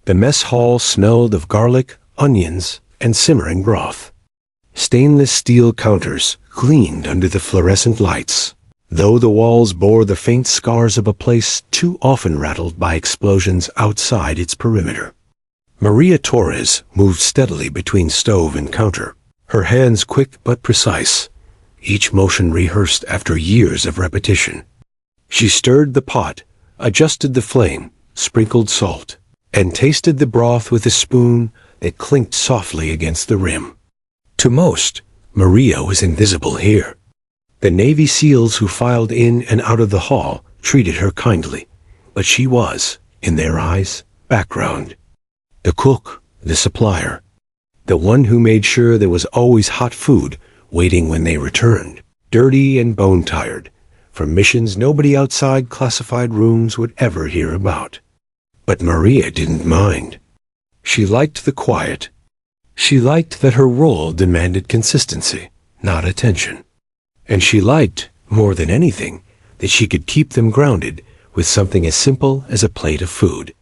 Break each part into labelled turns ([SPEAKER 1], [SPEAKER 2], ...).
[SPEAKER 1] The mess hall smelled of garlic, onions, and simmering broth. Stainless steel counters gleamed under the fluorescent lights, though the walls bore the faint scars of a place too often rattled by explosions outside its perimeter. Maria Torres moved steadily between stove and counter, her hands quick but precise, each motion rehearsed after years of repetition. She stirred the pot, adjusted the flame, sprinkled salt, and tasted the broth with a spoon that clinked softly against the rim. To most, Maria was invisible here. The Navy SEALs who filed in and out of the hall treated her kindly, but she was, in their eyes, background. The cook, the supplier, the one who made sure there was always hot food waiting when they returned, dirty and bone-tired, from missions nobody outside classified rooms would ever hear about. But Maria didn't mind. She liked the quiet. She liked that her role demanded consistency, not attention. And she liked, more than anything, that she could keep them grounded with something as simple as a plate of food.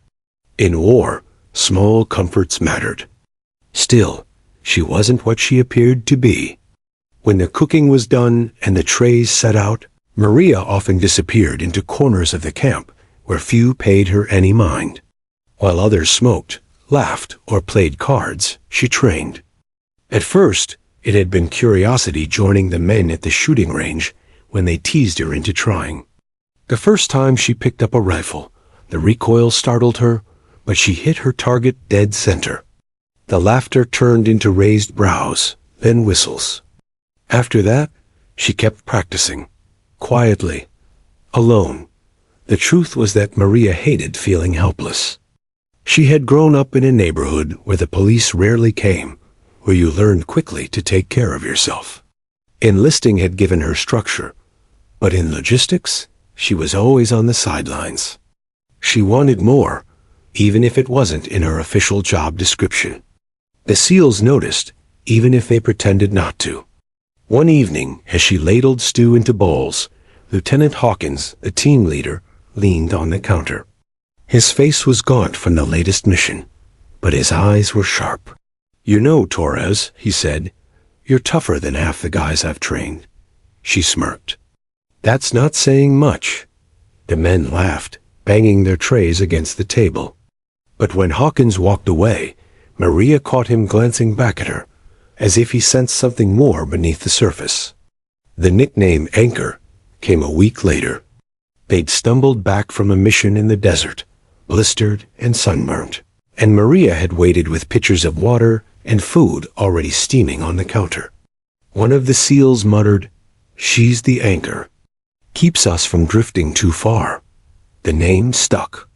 [SPEAKER 1] In war, small comforts mattered. Still, she wasn't what she appeared to be. When the cooking was done and the trays set out, Maria often disappeared into corners of the camp where few paid her any mind. While others smoked, laughed, or played cards, she trained. At first, it had been curiosity joining the men at the shooting range when they teased her into trying. The first time she picked up a rifle, the recoil startled her, but she hit her target dead center. The laughter turned into raised brows, then whistles. After that, she kept practicing, quietly, alone. The truth was that Maria hated feeling helpless. She had grown up in a neighborhood where the police rarely came, where you learned quickly to take care of yourself. Enlisting had given her structure, but in logistics, she was always on the sidelines. She wanted more, even if it wasn't in her official job description. The SEALs noticed, even if they pretended not to. One evening, as she ladled stew into bowls, Lieutenant Hawkins, the team leader, leaned on the counter. His face was gaunt from the latest mission, but his eyes were sharp. "You know, Torres," he said, "you're tougher than half the guys I've trained." She smirked. "That's not saying much." The men laughed, banging their trays against the table. But when Hawkins walked away, Maria caught him glancing back at her, as if he sensed something more beneath the surface. The nickname Anchor came a week later. They'd stumbled back from a mission in the desert, blistered and sunburnt, and Maria had waited with pitchers of water and food already steaming on the counter. One of the SEALs muttered, "She's the anchor. Keeps us from drifting too far." The name stuck.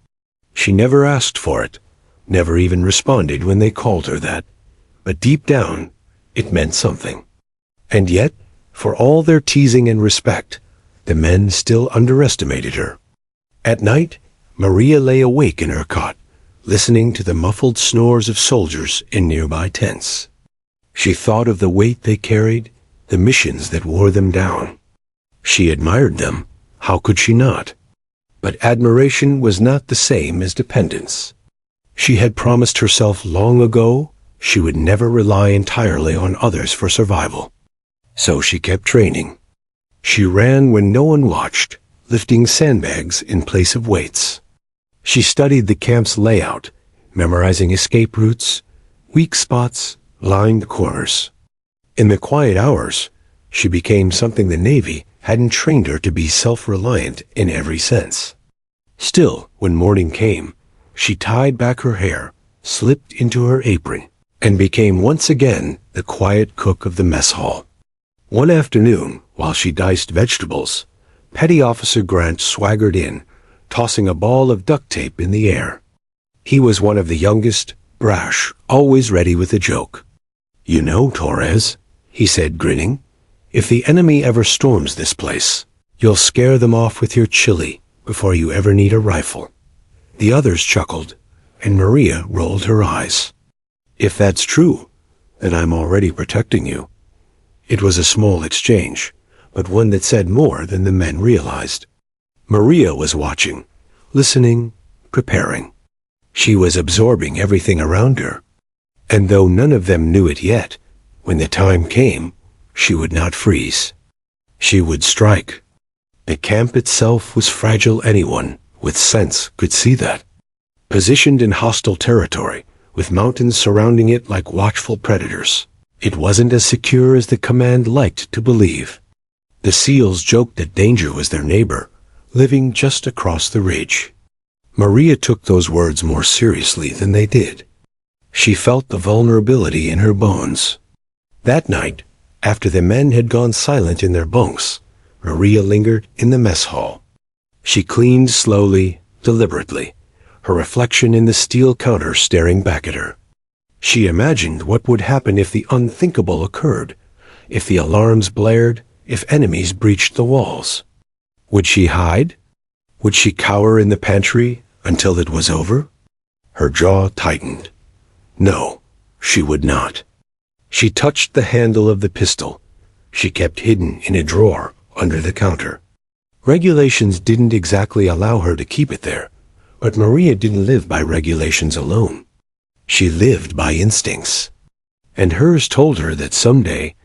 [SPEAKER 1] She never asked for it, never even responded when they called her that, but deep down, it meant something. And yet, for all their teasing and respect, the men still underestimated her. At night, Maria lay awake in her cot, listening to the muffled snores of soldiers in nearby tents. She thought of the weight they carried, the missions that wore them down. She admired them. How could she not? But admiration was not the same as dependence. She had promised herself long ago she would never rely entirely on others for survival. So she kept training. She ran when no one watched, lifting sandbags in place of weights. She studied the camp's layout, memorizing escape routes, weak spots, lined corners. In the quiet hours, she became something the Navy hadn't trained her to be self-reliant in every sense. Still, when morning came, she tied back her hair, slipped into her apron, and became once again the quiet cook of the mess hall. One afternoon, while she diced vegetables, Petty Officer Grant swaggered in, tossing a ball of duct tape in the air. He was one of the youngest, brash, always ready with a joke. "You know, Torres," he said, grinning, "if the enemy ever storms this place, you'll scare them off with your chili before you ever need a rifle." The others chuckled, and Maria rolled her eyes. "If that's true, then I'm already protecting you." It was a small exchange, but one that said more than the men realized. Maria was watching, listening, preparing. She was absorbing everything around her. And though none of them knew it yet, when the time came, she would not freeze. She would strike. The camp itself was fragile. Anyone with sense could see that. Positioned in hostile territory, with mountains surrounding it like watchful predators, it wasn't as secure as the command liked to believe. The SEALs joked that danger was their neighbor, living just across the ridge. Maria took those words more seriously than they did. She felt the vulnerability in her bones. That night, after the men had gone silent in their bunks, Maria lingered in the mess hall. She cleaned slowly, deliberately, her reflection in the steel counter staring back at her. She imagined what would happen if the unthinkable occurred, if the alarms blared, if enemies breached the walls. Would she hide? Would she cower in the pantry until it was over? Her jaw tightened. No, she would not. She touched the handle of the pistol. She kept hidden in a drawer under the counter. Regulations didn't exactly allow her to keep it there, but Maria didn't live by regulations alone. She lived by instincts. And hers told her that someday,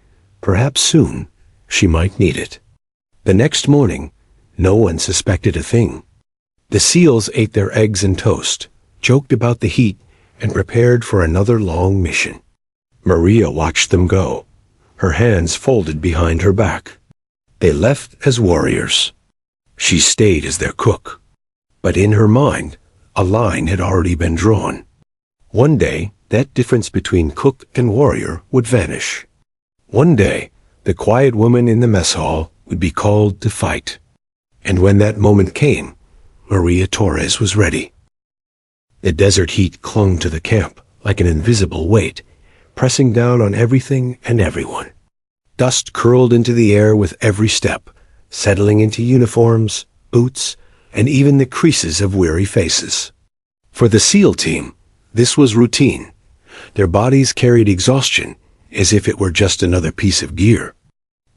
[SPEAKER 1] perhaps soon, she might need it. The next morning, no one suspected a thing. The SEALs ate their eggs and toast, joked about the heat, and prepared for another long mission. Maria watched them go, her hands folded behind her back. They left as warriors. She stayed as their cook. But in her mind, a line had already been drawn. One day, that difference between cook and warrior would vanish. One day, the quiet woman in the mess hall would be called to fight. And when that moment came, Maria Torres was ready. The desert heat clung to the camp like an invisible weight, pressing down on everything and everyone. Dust curled into the air with every step, settling into uniforms, boots, and even the creases of weary faces. For the SEAL team, this was routine. Their bodies carried exhaustion as if it were just another piece of gear.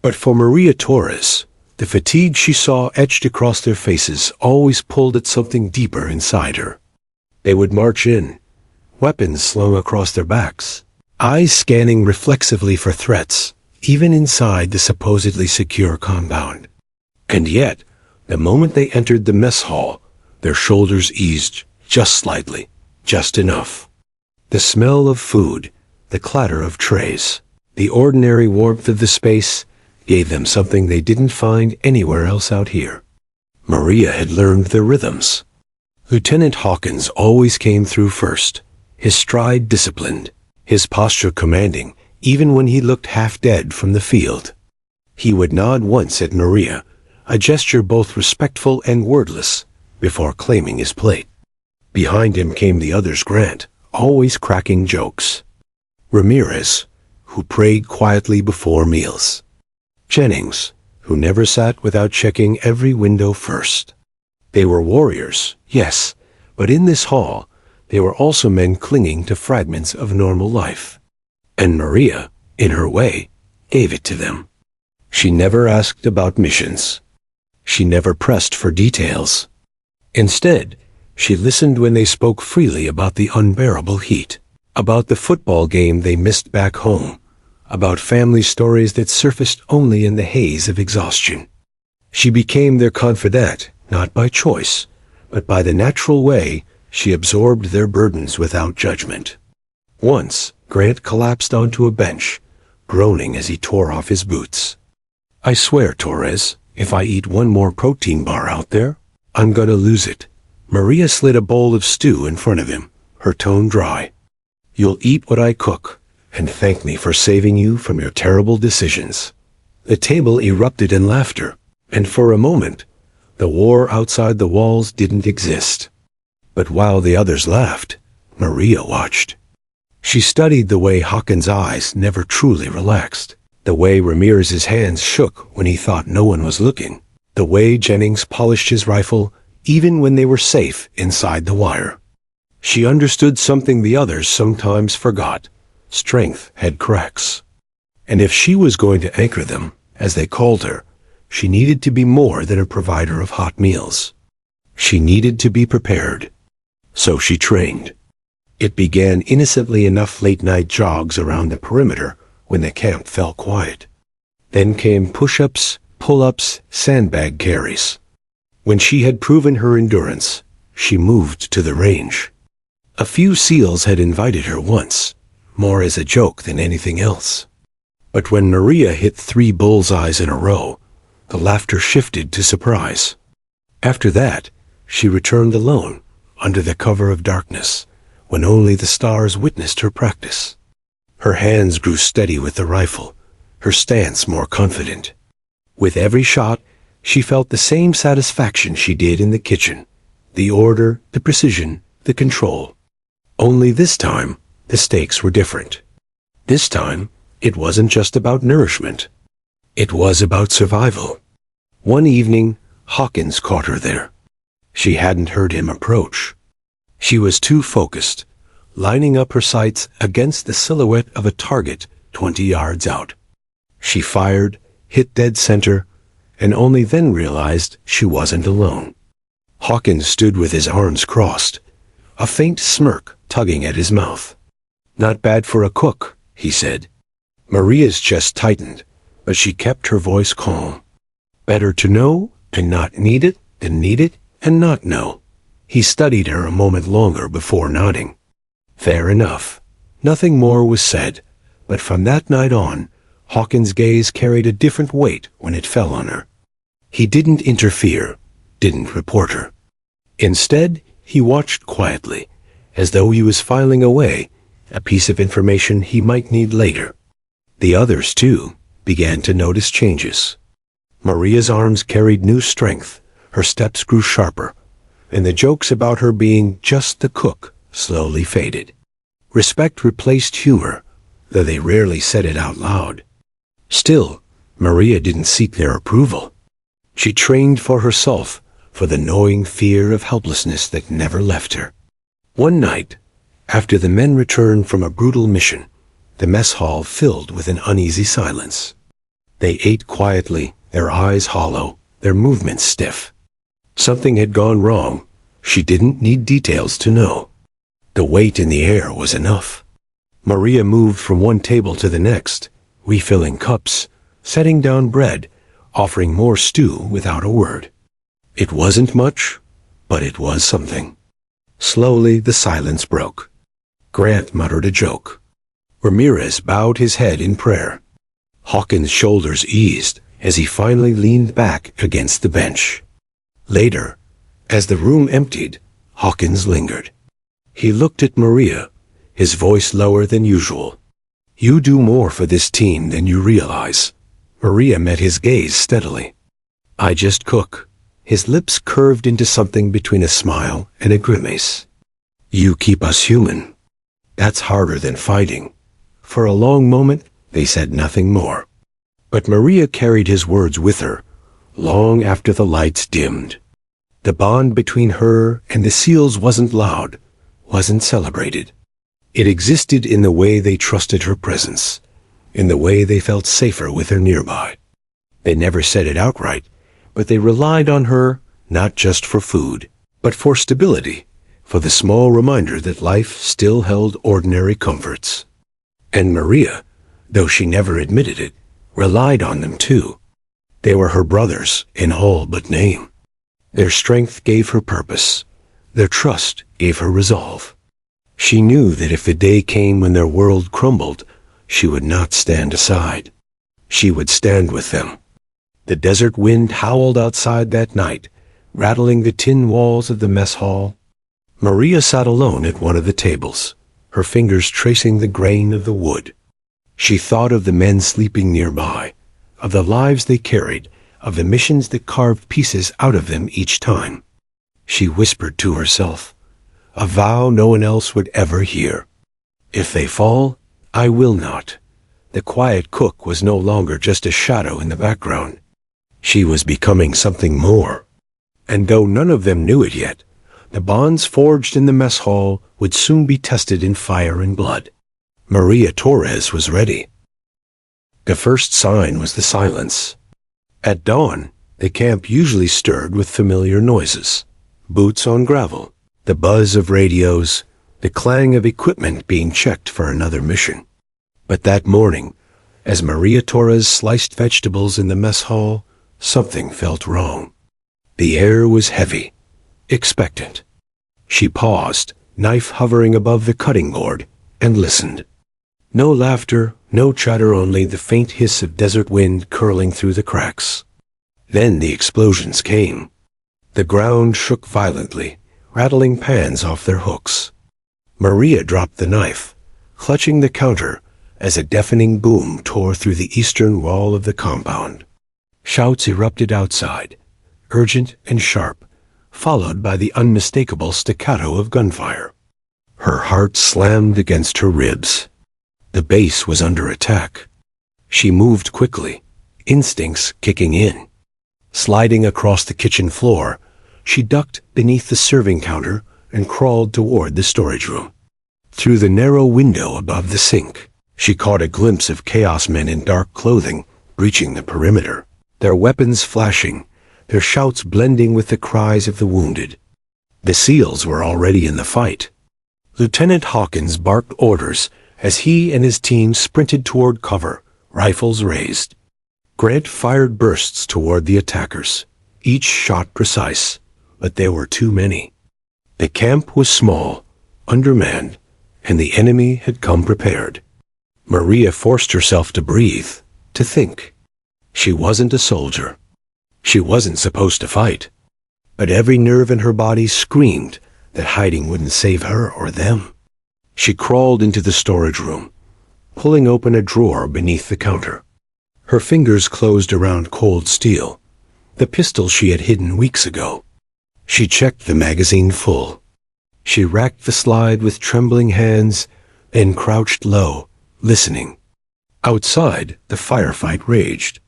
[SPEAKER 1] But for Maria Torres, the fatigue she saw etched across their faces always pulled at something deeper inside her. They would march in, weapons slung across their backs, eyes scanning reflexively for threats, even inside the supposedly secure compound. And yet, the moment they entered the mess hall, their shoulders eased just slightly, just enough. The smell of food, the clatter of trays, the ordinary warmth of the space gave them something they didn't find anywhere else out here. Maria had learned their rhythms. Lieutenant Hawkins always came through first, his stride disciplined, his posture commanding, even when he looked half dead from the field. He would nod once at Maria, a gesture both respectful and wordless, before claiming his plate. Behind him came the other's Grant, always cracking jokes. Ramirez, who prayed quietly before meals. Jennings, who never sat without checking every window first. They were warriors, yes, but in this hall, they were also men clinging to fragments of normal life. And Maria, in her way, gave it to them. She never asked about missions. She never pressed for details. Instead, she listened when they spoke freely about the unbearable heat, about the football game they missed back home, about family stories that surfaced only in the haze of exhaustion. She became their confidant, not by choice, but by the natural way she absorbed their burdens without judgment. Once, Grant collapsed onto a bench, groaning as he tore off his boots. "I swear, Torres, if I eat one more protein bar out there, I'm gonna lose it." Maria slid a bowl of stew in front of him, her tone dry. "You'll eat what I cook, and thank me for saving you from your terrible decisions." The table erupted in laughter, and for a moment, the war outside the walls didn't exist. But while the others laughed, Maria watched. She studied the way Hawkins' eyes never truly relaxed, the way Ramirez's hands shook when he thought no one was looking, the way Jennings polished his rifle even when they were safe inside the wire. She understood something the others sometimes forgot. Strength had cracks. And if she was going to anchor them, as they called her, she needed to be more than a provider of hot meals. She needed to be prepared. So she trained. It began innocently enough late-night jogs around the perimeter when the camp fell quiet. Then came push-ups, pull-ups, sandbag carries. When she had proven her endurance, she moved to the range. A few SEALs had invited her once, more as a joke than anything else. But when Maria hit 3 bullseyes in a row, the laughter shifted to surprise. After that, she returned alone, under the cover of darkness, when only the stars witnessed her practice. Her hands grew steady with the rifle, her stance more confident. With every shot, she felt the same satisfaction she did in the kitchen. The order, the precision, the control. Only this time, the stakes were different. This time, it wasn't just about nourishment. It was about survival. One evening, Hawkins caught her there. She hadn't heard him approach. She was too focused, lining up her sights against the silhouette of a target 20 yards out. She fired, hit dead center, and only then realized she wasn't alone. Hawkins stood with his arms crossed, a faint smirk tugging at his mouth. "Not bad for a cook," he said. Maria's chest tightened, but she kept her voice calm. "Better to know and not need it than need it and not know." He studied her a moment longer before nodding. Fair enough. Nothing more was said, but from that night on, Hawkins' gaze carried a different weight when it fell on her. He didn't interfere, didn't report her. Instead, he watched quietly, as though he was filing away a piece of information he might need later. The others, too, began to notice changes. Maria's arms carried new strength, her steps grew sharper, and the jokes about her being just the cook slowly faded. Respect replaced humor, though they rarely said it out loud. Still, Maria didn't seek their approval. She trained for herself, for the gnawing fear of helplessness that never left her. One night, after the men returned from a brutal mission, the mess hall filled with an uneasy silence. They ate quietly, their eyes hollow, their movements stiff. Something had gone wrong. She didn't need details to know. The weight in the air was enough. Maria moved from one table to the next, refilling cups, setting down bread, offering more stew without a word. It wasn't much, but it was something. Slowly the silence broke. Grant muttered a joke. Ramirez bowed his head in prayer. Hawkins' shoulders eased as he finally leaned back against the bench. Later, as the room emptied, Hawkins lingered. He looked at Maria, his voice lower than usual. "You do more for this team than you realize." Maria met his gaze steadily. "I just cook." His lips curved into something between a smile and a grimace. "You keep us human. That's harder than fighting." For a long moment, they said nothing more. But Maria carried his words with her, long after the lights dimmed. The bond between her and the SEALs wasn't loud, wasn't celebrated. It existed in the way they trusted her presence, in the way they felt safer with her nearby. They never said it outright, but they relied on her not just for food, but for stability, for the small reminder that life still held ordinary comforts. And Maria, though she never admitted it, relied on them too. They were her brothers in all but name. Their strength gave her purpose. Their trust gave her resolve. She knew that if the day came when their world crumbled, she would not stand aside. She would stand with them. The desert wind howled outside that night, rattling the tin walls of the mess hall. Maria sat alone at one of the tables, her fingers tracing the grain of the wood. She thought of the men sleeping nearby, of the lives they carried, of the missions that carved pieces out of them each time. She whispered to herself, a vow no one else would ever hear. "If they fall, I will not." The quiet cook was no longer just a shadow in the background. She was becoming something more. And though none of them knew it yet, the bonds forged in the mess hall would soon be tested in fire and blood. Maria Torres was ready. The first sign was the silence. At dawn, the camp usually stirred with familiar noises. Boots on gravel, the buzz of radios, the clang of equipment being checked for another mission. But that morning, as Maria Torres sliced vegetables in the mess hall, something felt wrong. The air was heavy, expectant. She paused, knife hovering above the cutting board, and listened. No laughter, no chatter, only the faint hiss of desert wind curling through the cracks. Then the explosions came. The ground shook violently, rattling pans off their hooks. Maria dropped the knife, clutching the counter, as a deafening boom tore through the eastern wall of the compound. Shouts erupted outside, urgent and sharp, followed by the unmistakable staccato of gunfire. Her heart slammed against her ribs. The base was under attack. She moved quickly, instincts kicking in. Sliding across the kitchen floor, she ducked beneath the serving counter and crawled toward the storage room. Through the narrow window above the sink, she caught a glimpse of chaos men in dark clothing breaching the perimeter, their weapons flashing, their shouts blending with the cries of the wounded. The SEALs were already in the fight. Lieutenant Hawkins barked orders as he and his team sprinted toward cover, rifles raised. Grant fired bursts toward the attackers, each shot precise, but there were too many. The camp was small, undermanned, and the enemy had come prepared. Maria forced herself to breathe, to think. She wasn't a soldier. She wasn't supposed to fight. But every nerve in her body screamed that hiding wouldn't save her or them. She crawled into the storage room, pulling open a drawer beneath the counter. Her fingers closed around cold steel, the pistol she had hidden weeks ago. She checked the magazine full. She racked the slide with trembling hands, then crouched low, listening. Outside, the firefight raged.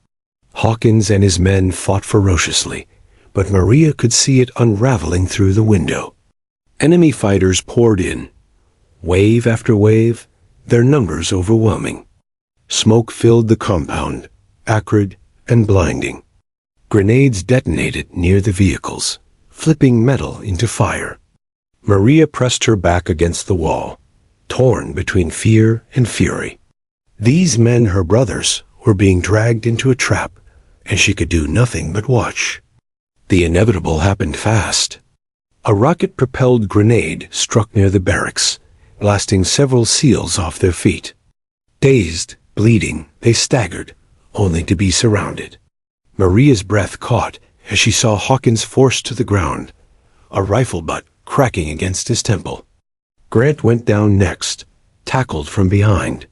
[SPEAKER 1] Hawkins and his men fought ferociously, but Maria could see it unraveling through the window. Enemy fighters poured in, wave after wave, their numbers overwhelming. Smoke filled the compound, acrid and blinding. Grenades detonated near the vehicles, flipping metal into fire. Maria pressed her back against the wall, torn between fear and fury. These men, her brothers, were being dragged into a trap, and she could do nothing but watch. The inevitable happened fast. A rocket-propelled grenade struck near the barracks, blasting several SEALs off their feet. Dazed, bleeding, they staggered, only to be surrounded. Maria's breath caught as she saw Hawkins forced to the ground, a rifle butt cracking against his temple. Grant went down next, tackled from behind.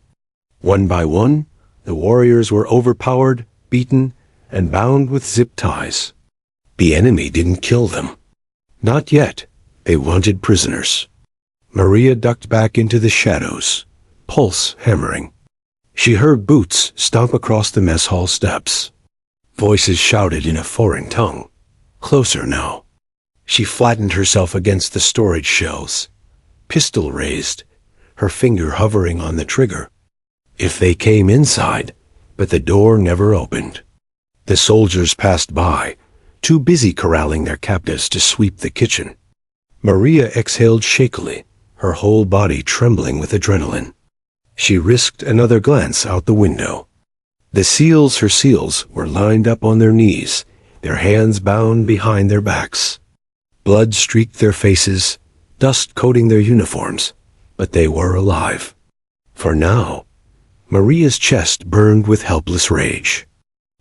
[SPEAKER 1] One by one, the warriors were overpowered, beaten, and bound with zip ties. The enemy didn't kill them. Not yet. They wanted prisoners. Maria ducked back into the shadows, pulse hammering. She heard boots stomp across the mess hall steps. Voices shouted in a foreign tongue. Closer now. She flattened herself against the storage shelves, pistol raised, her finger hovering on the trigger. If they came inside, but the door never opened. The soldiers passed by, too busy corralling their captives to sweep the kitchen. Maria exhaled shakily, her whole body trembling with adrenaline. She risked another glance out the window. The SEALs, her SEALs, were lined up on their knees, their hands bound behind their backs. Blood streaked their faces, dust coating their uniforms, but they were alive. For now, Maria's chest burned with helpless rage.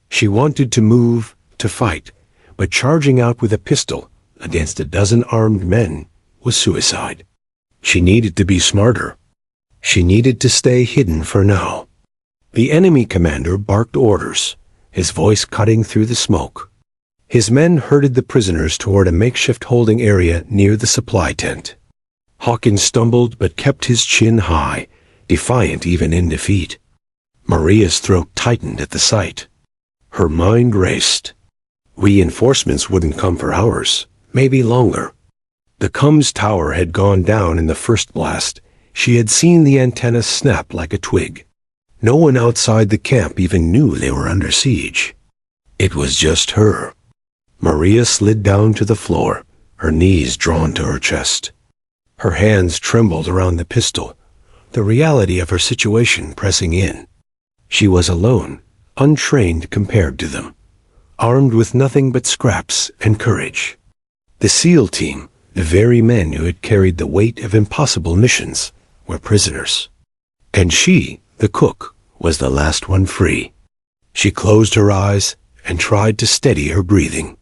[SPEAKER 1] She wanted to move, to fight, but charging out with a pistol against a dozen armed men was suicide. She needed to be smarter. She needed to stay hidden for now. The enemy commander barked orders, his voice cutting through the smoke. His men herded the prisoners toward a makeshift holding area near the supply tent. Hawkins stumbled but kept his chin high, defiant even in defeat. Maria's throat tightened at the sight. Her mind raced. Reinforcements wouldn't come for hours, maybe longer. The comms tower had gone down in the first blast. She had seen the antenna snap like a twig. No one outside the camp even knew they were under siege. It was just her. Maria slid down to the floor, her knees drawn to her chest. Her hands trembled around the pistol, the reality of her situation pressing in. She was alone, untrained compared to them, armed with nothing but scraps and courage. The SEAL team, the very men who had carried the weight of impossible missions, were prisoners. And she, the cook, was the last one free. She closed her eyes and tried to steady her breathing.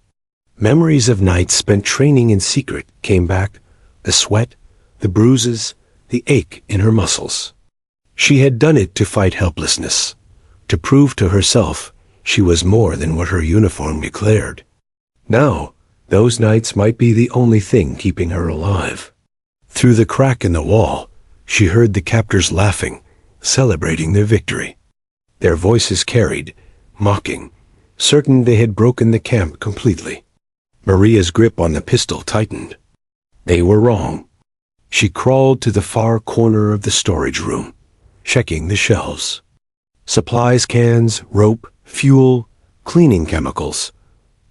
[SPEAKER 1] Memories of nights spent training in secret came back, the sweat, the bruises, the ache in her muscles. She had done it to fight helplessness, to prove to herself she was more than what her uniform declared. Now, those nights might be the only thing keeping her alive. Through the crack in the wall, she heard the captors laughing, celebrating their victory. Their voices carried, mocking, certain they had broken the camp completely. Maria's grip on the pistol tightened. They were wrong. She crawled to the far corner of the storage room, checking the shelves. Supplies cans, rope, fuel, cleaning chemicals,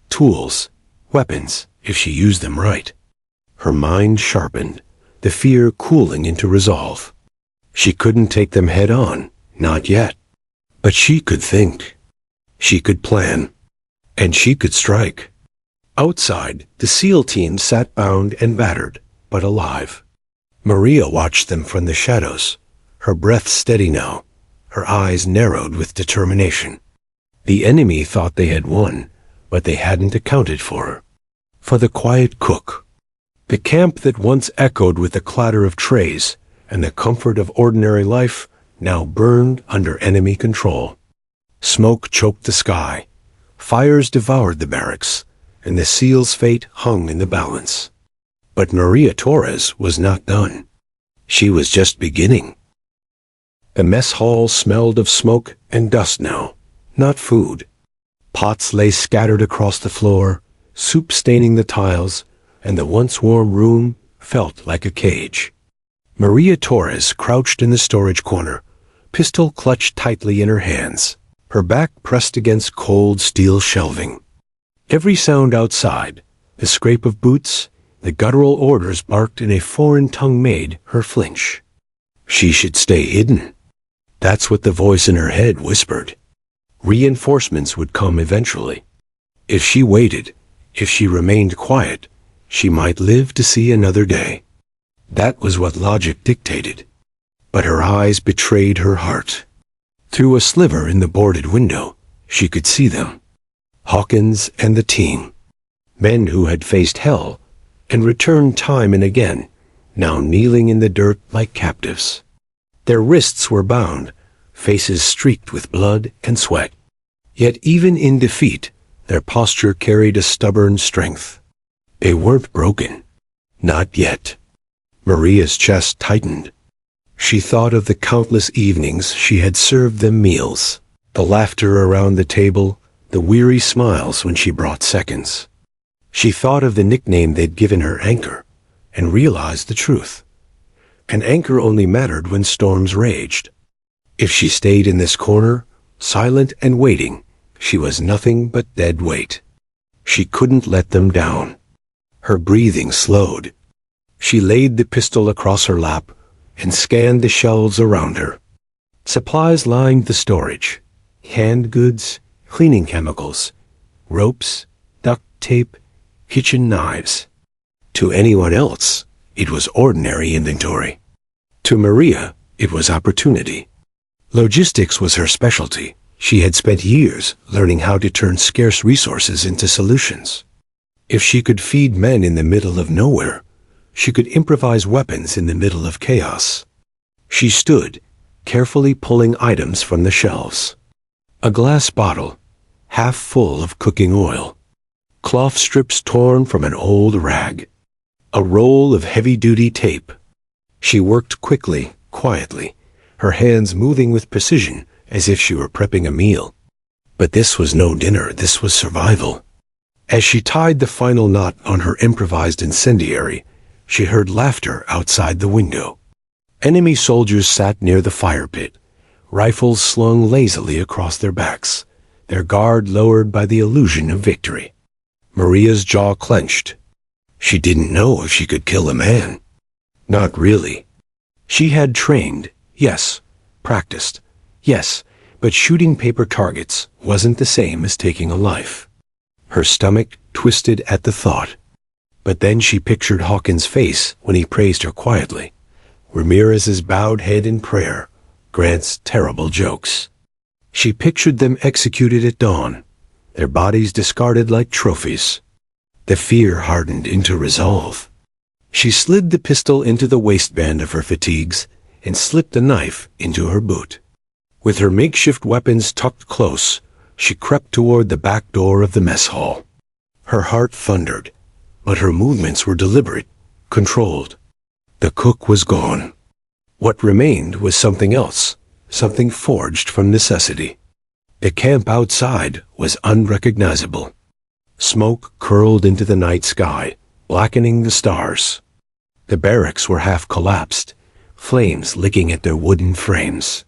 [SPEAKER 1] tools, weapons, if she used them right. Her mind sharpened, the fear cooling into resolve. She couldn't take them head on, not yet. But she could think. She could plan. And she could strike. Outside, the SEAL team sat bound and battered, but alive. Maria watched them from the shadows, her breath steady now, her eyes narrowed with determination. The enemy thought they had won, but they hadn't accounted for her. For the quiet cook. The camp that once echoed with the clatter of trays and the comfort of ordinary life now burned under enemy control. Smoke choked the sky. Fires devoured the barracks, and the SEAL's fate hung in the balance. But Maria Torres was not done. She was just beginning. The mess hall smelled of smoke and dust now, not food. Pots lay scattered across the floor, soup staining the tiles, and the once warm room felt like a cage. Maria Torres crouched in the storage corner, pistol clutched tightly in her hands, her back pressed against cold steel shelving. Every sound outside, the scrape of boots, the guttural orders barked in a foreign tongue made her flinch. She should stay hidden. That's what the voice in her head whispered. Reinforcements would come eventually. If she waited, if she remained quiet, she might live to see another day. That was what logic dictated. But her eyes betrayed her heart. Through a sliver in the boarded window, she could see them. Hawkins and the team. Men who had faced hell and returned time and again, now kneeling in the dirt like captives. Their wrists were bound, faces streaked with blood and sweat. Yet even in defeat, their posture carried a stubborn strength. They weren't broken. Not yet. Maria's chest tightened. She thought of the countless evenings she had served them meals, the laughter around the table, the weary smiles when she brought seconds. She thought of the nickname they'd given her Anchor, and realized the truth. An anchor only mattered when storms raged. If she stayed in this corner, silent and waiting, she was nothing but dead weight. She couldn't let them down. Her breathing slowed. She laid the pistol across her lap and scanned the shelves around her. Supplies lined the storage. Canned goods, cleaning chemicals, ropes, duct tape, kitchen knives. To anyone else, it was ordinary inventory. To Maria, it was opportunity. Logistics was her specialty. She had spent years learning how to turn scarce resources into solutions. If she could feed men in the middle of nowhere, she could improvise weapons in the middle of chaos. She stood, carefully pulling items from the shelves. A glass bottle, half full of cooking oil. Cloth strips torn from an old rag. A roll of heavy-duty tape. She worked quickly, quietly, her hands moving with precision as if she were prepping a meal. But this was no dinner, this was survival. As she tied the final knot on her improvised incendiary, she heard laughter outside the window. Enemy soldiers sat near the fire pit, rifles slung lazily across their backs, their guard lowered by the illusion of victory. Maria's jaw clenched. She didn't know if she could kill a man. Not really. She had trained, yes, practiced, yes, but shooting paper targets wasn't the same as taking a life. Her stomach twisted at the thought. But then she pictured Hawkins' face when he praised her quietly, Ramirez's bowed head in prayer, Grant's terrible jokes. She pictured them executed at dawn, their bodies discarded like trophies. The fear hardened into resolve. She slid the pistol into the waistband of her fatigues and slipped a knife into her boot. With her makeshift weapons tucked close, she crept toward the back door of the mess hall. Her heart thundered, but her movements were deliberate, controlled. The cook was gone. What remained was something else, something forged from necessity. The camp outside was unrecognizable. Smoke curled into the night sky, blackening the stars. The barracks were half collapsed, flames licking at their wooden frames.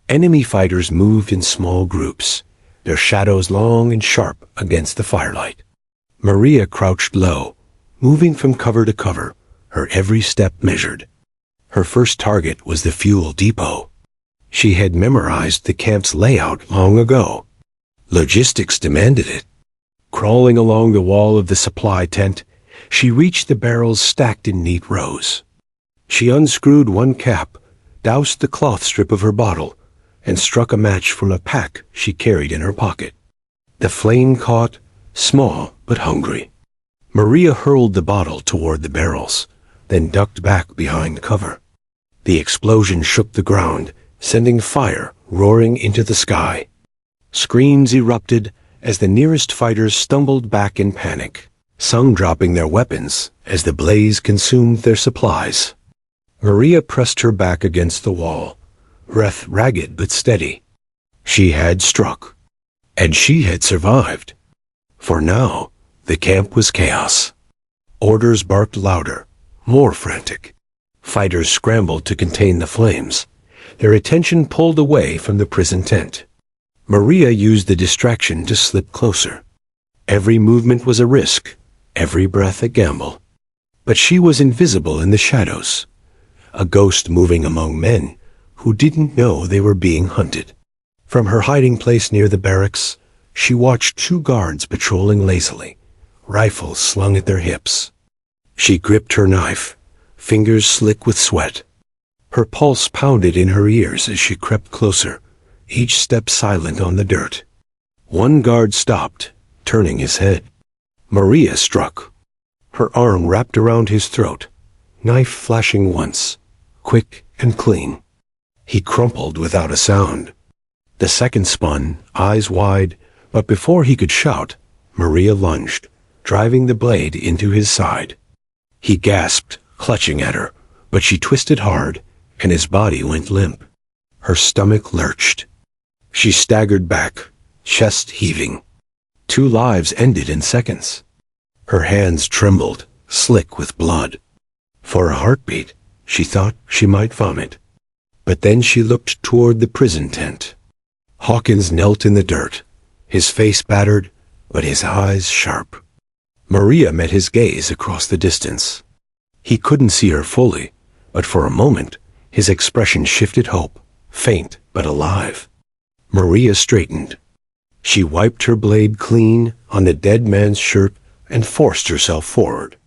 [SPEAKER 1] Enemy fighters moved in small groups, their shadows long and sharp against the firelight. Maria crouched low, moving from cover to cover, her every step measured. Her first target was the fuel depot. She had memorized the camp's layout long ago. Logistics demanded it. Crawling along the wall of the supply tent, she reached the barrels stacked in neat rows. She unscrewed one cap, doused the cloth strip of her bottle, and struck a match from a pack she carried in her pocket. The flame caught, small but hungry. Maria hurled the bottle toward the barrels, then ducked back behind cover. The explosion shook the ground, sending fire roaring into the sky. Screams erupted as the nearest fighters stumbled back in panic, some dropping their weapons as the blaze consumed their supplies. Maria pressed her back against the wall, breath ragged but steady. She had struck, and she had survived. For now, the camp was chaos. Orders barked louder, more frantic. Fighters scrambled to contain the flames, their attention pulled away from the prison tent. Maria used the distraction to slip closer. Every movement was a risk, every breath a gamble. But she was invisible in the shadows, a ghost moving among men who didn't know they were being hunted. From her hiding place near the barracks, she watched two guards patrolling lazily, rifles slung at their hips. She gripped her knife, fingers slick with sweat. Her pulse pounded in her ears as she crept closer, each step silent on the dirt. One guard stopped, turning his head. Maria struck. Her arm wrapped around his throat, knife flashing once, quick and clean. He crumpled without a sound. The second spun, eyes wide, but before he could shout, Maria lunged, driving the blade into his side. He gasped, clutching at her, but she twisted hard, and his body went limp. Her stomach lurched. She staggered back, chest heaving. 2 lives ended in seconds. Her hands trembled, slick with blood. For a heartbeat, she thought she might vomit. But then she looked toward the prison tent. Hawkins knelt in the dirt, his face battered, but his eyes sharp. Maria met his gaze across the distance. He couldn't see her fully, but for a moment, his expression shifted hope, faint but alive. Maria straightened. She wiped her blade clean on the dead man's shirt and forced herself forward.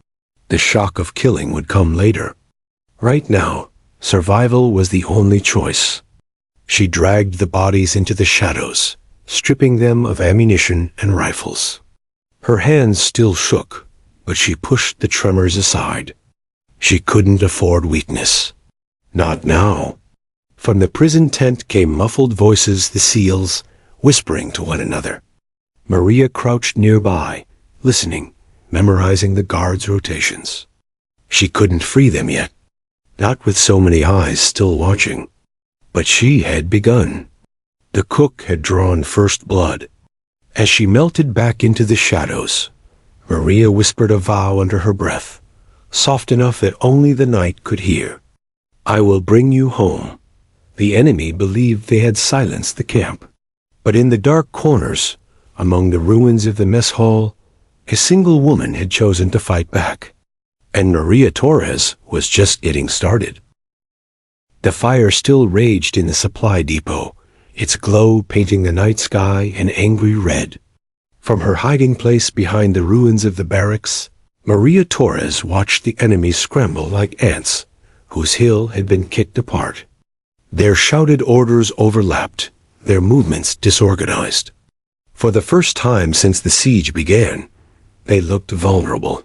[SPEAKER 1] The shock of killing would come later. Right now, survival was the only choice. She dragged the bodies into the shadows, stripping them of ammunition and rifles. Her hands still shook, but she pushed the tremors aside. She couldn't afford weakness. Not now. From the prison tent came muffled voices, the SEALs, whispering to one another. Maria crouched nearby, listening, memorizing the guards' rotations. She couldn't free them yet, not with so many eyes still watching. But she had begun. The cook had drawn first blood. As she melted back into the shadows, Maria whispered a vow under her breath, soft enough that only the night could hear. I will bring you home. The enemy believed they had silenced the camp. But in the dark corners, among the ruins of the mess hall, a single woman had chosen to fight back. and Maria Torres was just getting started. The fire still raged in the supply depot, its glow painting the night sky an angry red. From her hiding place behind the ruins of the barracks, Maria Torres watched the enemy scramble like ants, whose hill had been kicked apart. Their shouted orders overlapped, their movements disorganized. For the first time since the siege began, they looked vulnerable.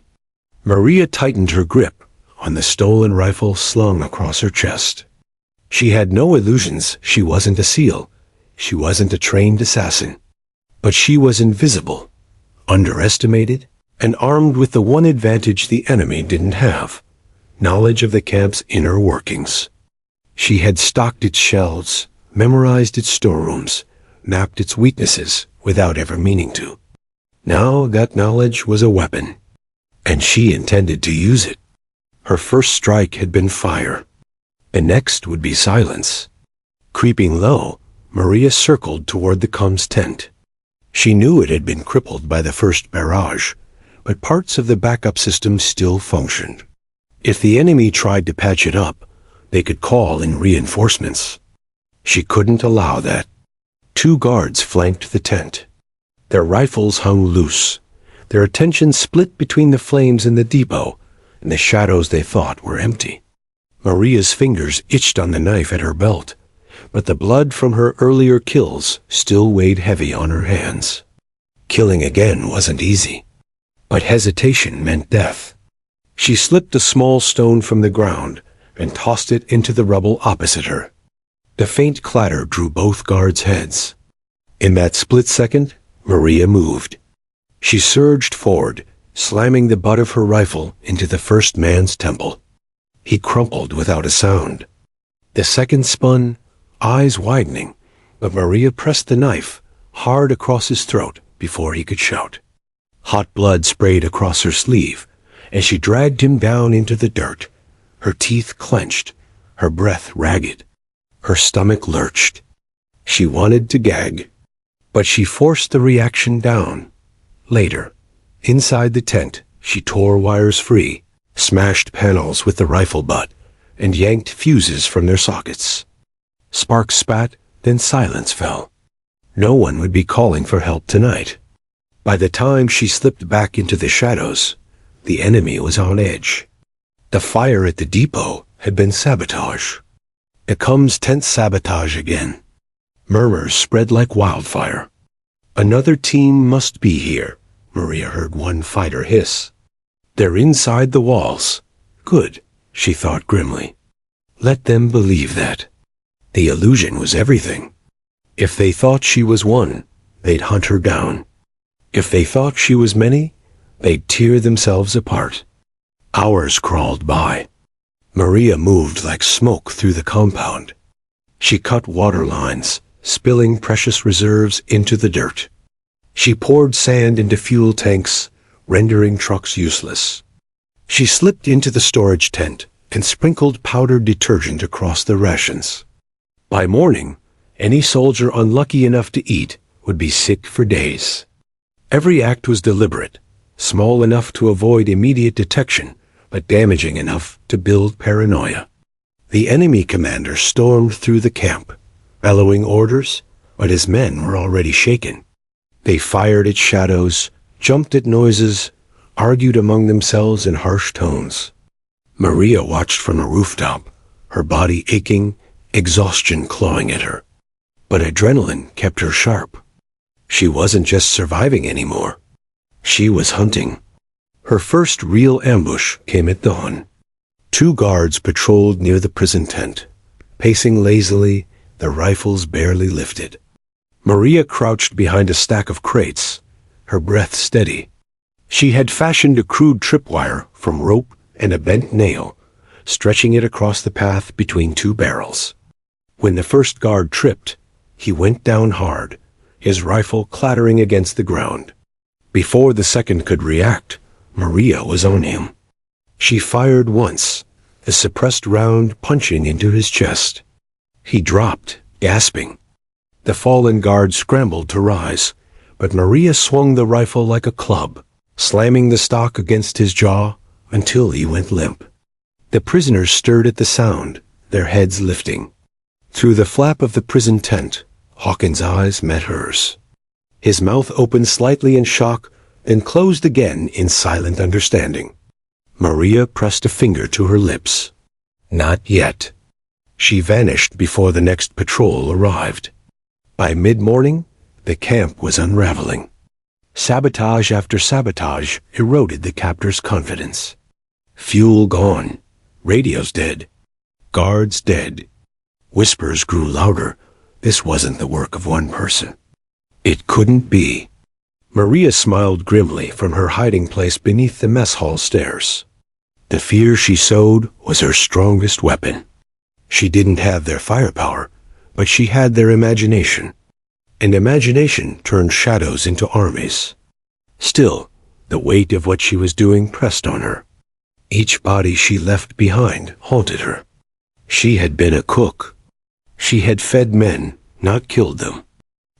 [SPEAKER 1] Maria tightened her grip on the stolen rifle slung across her chest. She had no illusions she wasn't a SEAL. She wasn't a trained assassin. But she was invisible, underestimated, and armed with the one advantage the enemy didn't have: knowledge of the camp's inner workings. She had stocked its shelves, memorized its storerooms, mapped its weaknesses without ever meaning to. Now that knowledge was a weapon, and she intended to use it. Her first strike had been fire. The next would be silence. Creeping low, Maria circled toward the comms tent. She knew it had been crippled by the first barrage, but parts of the backup system still functioned. If the enemy tried to patch it up, they could call in reinforcements. She couldn't allow that. 2 guards flanked the tent. Their rifles hung loose, their attention split between the flames in the depot and the shadows they thought were empty. Maria's fingers itched on the knife at her belt, but the blood from her earlier kills still weighed heavy on her hands. Killing again wasn't easy, but hesitation meant death. She slipped a small stone from the ground and tossed it into the rubble opposite her. The faint clatter drew both guards' heads. In that split second, Maria moved. She surged forward, slamming the butt of her rifle into the first man's temple. He crumpled without a sound. The second spun, eyes widening, but Maria pressed the knife hard across his throat before he could shout. Hot blood sprayed across her sleeve as she dragged him down into the dirt, her teeth clenched, her breath ragged. Her stomach lurched. She wanted to gag, but she forced the reaction down. Later, inside the tent, she tore wires free, smashed panels with the rifle butt, and yanked fuses from their sockets. Sparks spat, then silence fell. No one would be calling for help tonight. By the time she slipped back into the shadows, the enemy was on edge. The fire at the depot had been sabotage. The comms tent sabotage again. Murmurs spread like wildfire. Another team must be here, Maria heard one fighter hiss. They're inside the walls. Good, she thought grimly. Let them believe that. The illusion was everything. If they thought she was one, they'd hunt her down. If they thought she was many, they'd tear themselves apart. Hours crawled by. Maria moved like smoke through the compound. She cut water lines, spilling precious reserves into the dirt. She poured sand into fuel tanks, rendering trucks useless. She slipped into the storage tent and sprinkled powdered detergent across the rations. By morning, any soldier unlucky enough to eat would be sick for days. Every act was deliberate, small enough to avoid immediate detection, but damaging enough to build paranoia. The enemy commander stormed through the camp, bellowing orders, but his men were already shaken. They fired at shadows, jumped at noises, argued among themselves in harsh tones. Maria watched from a rooftop, her body aching, exhaustion clawing at her. But adrenaline kept her sharp. She wasn't just surviving anymore. She was hunting. Her first real ambush came at dawn. 2 guards patrolled near the prison tent, pacing lazily, their rifles barely lifted. Maria crouched behind a stack of crates, her breath steady. She had fashioned a crude tripwire from rope and a bent nail, stretching it across the path between 2 barrels. When the first guard tripped, he went down hard, his rifle clattering against the ground. Before the second could react, Maria was on him. She fired once, the suppressed round punching into his chest. He dropped, gasping. The fallen guard scrambled to rise, but Maria swung the rifle like a club, slamming the stock against his jaw, until he went limp. The prisoners stirred at the sound, their heads lifting. Through the flap of the prison tent, Hawkins' eyes met hers. His mouth opened slightly in shock, then closed again in silent understanding. Maria pressed a finger to her lips. Not yet. She vanished before the next patrol arrived. By mid-morning, the camp was unraveling. Sabotage after sabotage eroded the captors' confidence. Fuel gone. Radios dead. Guards dead. Whispers grew louder. This wasn't the work of one person. It couldn't be. Maria smiled grimly from her hiding place beneath the mess hall stairs. The fear she sowed was her strongest weapon. She didn't have their firepower, but she had their imagination. And imagination turned shadows into armies. Still, the weight of what she was doing pressed on her. Each body she left behind haunted her. She had been a cook. She had fed men, not killed them.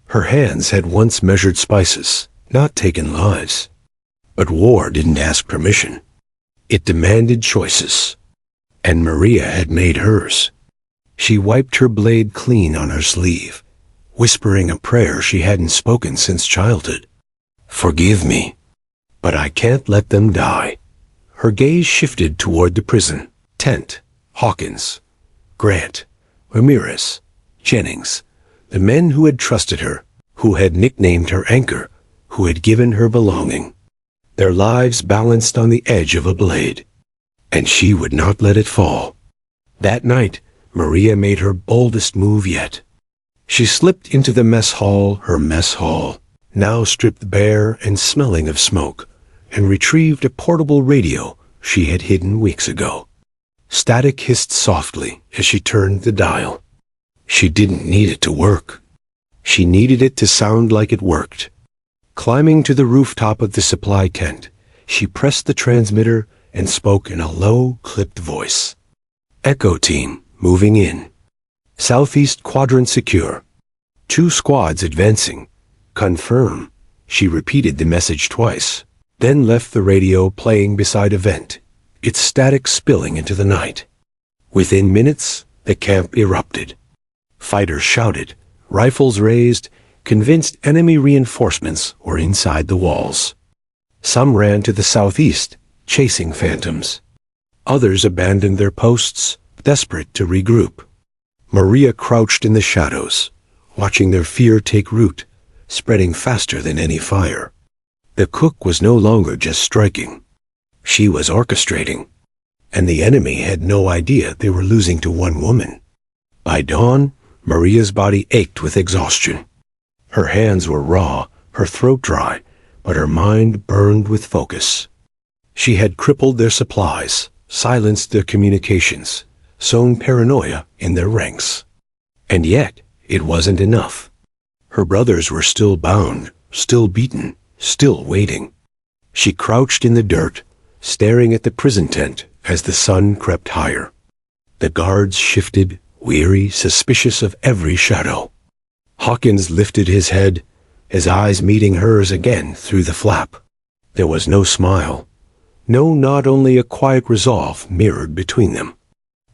[SPEAKER 1] Her hands had once measured spices, not taken lives. But war didn't ask permission. It demanded choices. And Maria had made hers. She wiped her blade clean on her sleeve, whispering a prayer she hadn't spoken since childhood. Forgive me, but I can't let them die. Her gaze shifted toward the prison. Tent, Hawkins, Grant, Ramirez, Jennings, the men who had trusted her, who had nicknamed her Anchor, who had given her belonging. Their lives balanced on the edge of a blade, and she would not let it fall. That night, Maria made her boldest move yet. She slipped into the mess hall, her mess hall, now stripped bare and smelling of smoke, and retrieved a portable radio she had hidden weeks ago. Static hissed softly as she turned the dial. She didn't need it to work. She needed it to sound like it worked. Climbing to the rooftop of the supply tent, she pressed the transmitter and spoke in a low, clipped voice. Echo team, moving in. Southeast quadrant secure. 2 squads advancing. Confirm. She repeated the message twice, then left the radio playing beside a vent, its static spilling into the night. Within minutes, the camp erupted. Fighters shouted, rifles raised, convinced enemy reinforcements were inside the walls. Some ran to the southeast, chasing phantoms. Others abandoned their posts, desperate to regroup. Maria crouched in the shadows, watching their fear take root, spreading faster than any fire. The cook was no longer just striking. She was orchestrating, and the enemy had no idea they were losing to one woman. By dawn, Maria's body ached with exhaustion. Her hands were raw, her throat dry, but her mind burned with focus. She had crippled their supplies, silenced their communications, sown paranoia in their ranks. And yet, it wasn't enough. Her brothers were still bound, still beaten, still waiting. She crouched in the dirt, staring at the prison tent as the sun crept higher. The guards shifted, weary, suspicious of every shadow. Hawkins lifted his head, his eyes meeting hers again through the flap. There was no smile. No, not only a quiet resolve mirrored between them.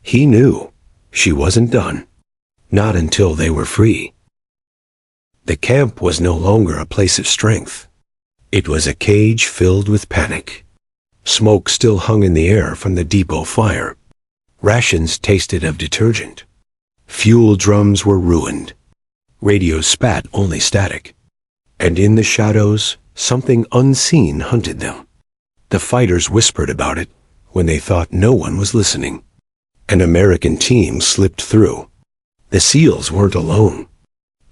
[SPEAKER 1] He knew she wasn't done. Not until they were free. The camp was no longer a place of strength. It was a cage filled with panic. Smoke still hung in the air from the depot fire. Rations tasted of detergent. Fuel drums were ruined. Radios spat only static. And in the shadows, something unseen hunted them. The fighters whispered about it when they thought no one was listening. An American team slipped through. The SEALs weren't alone.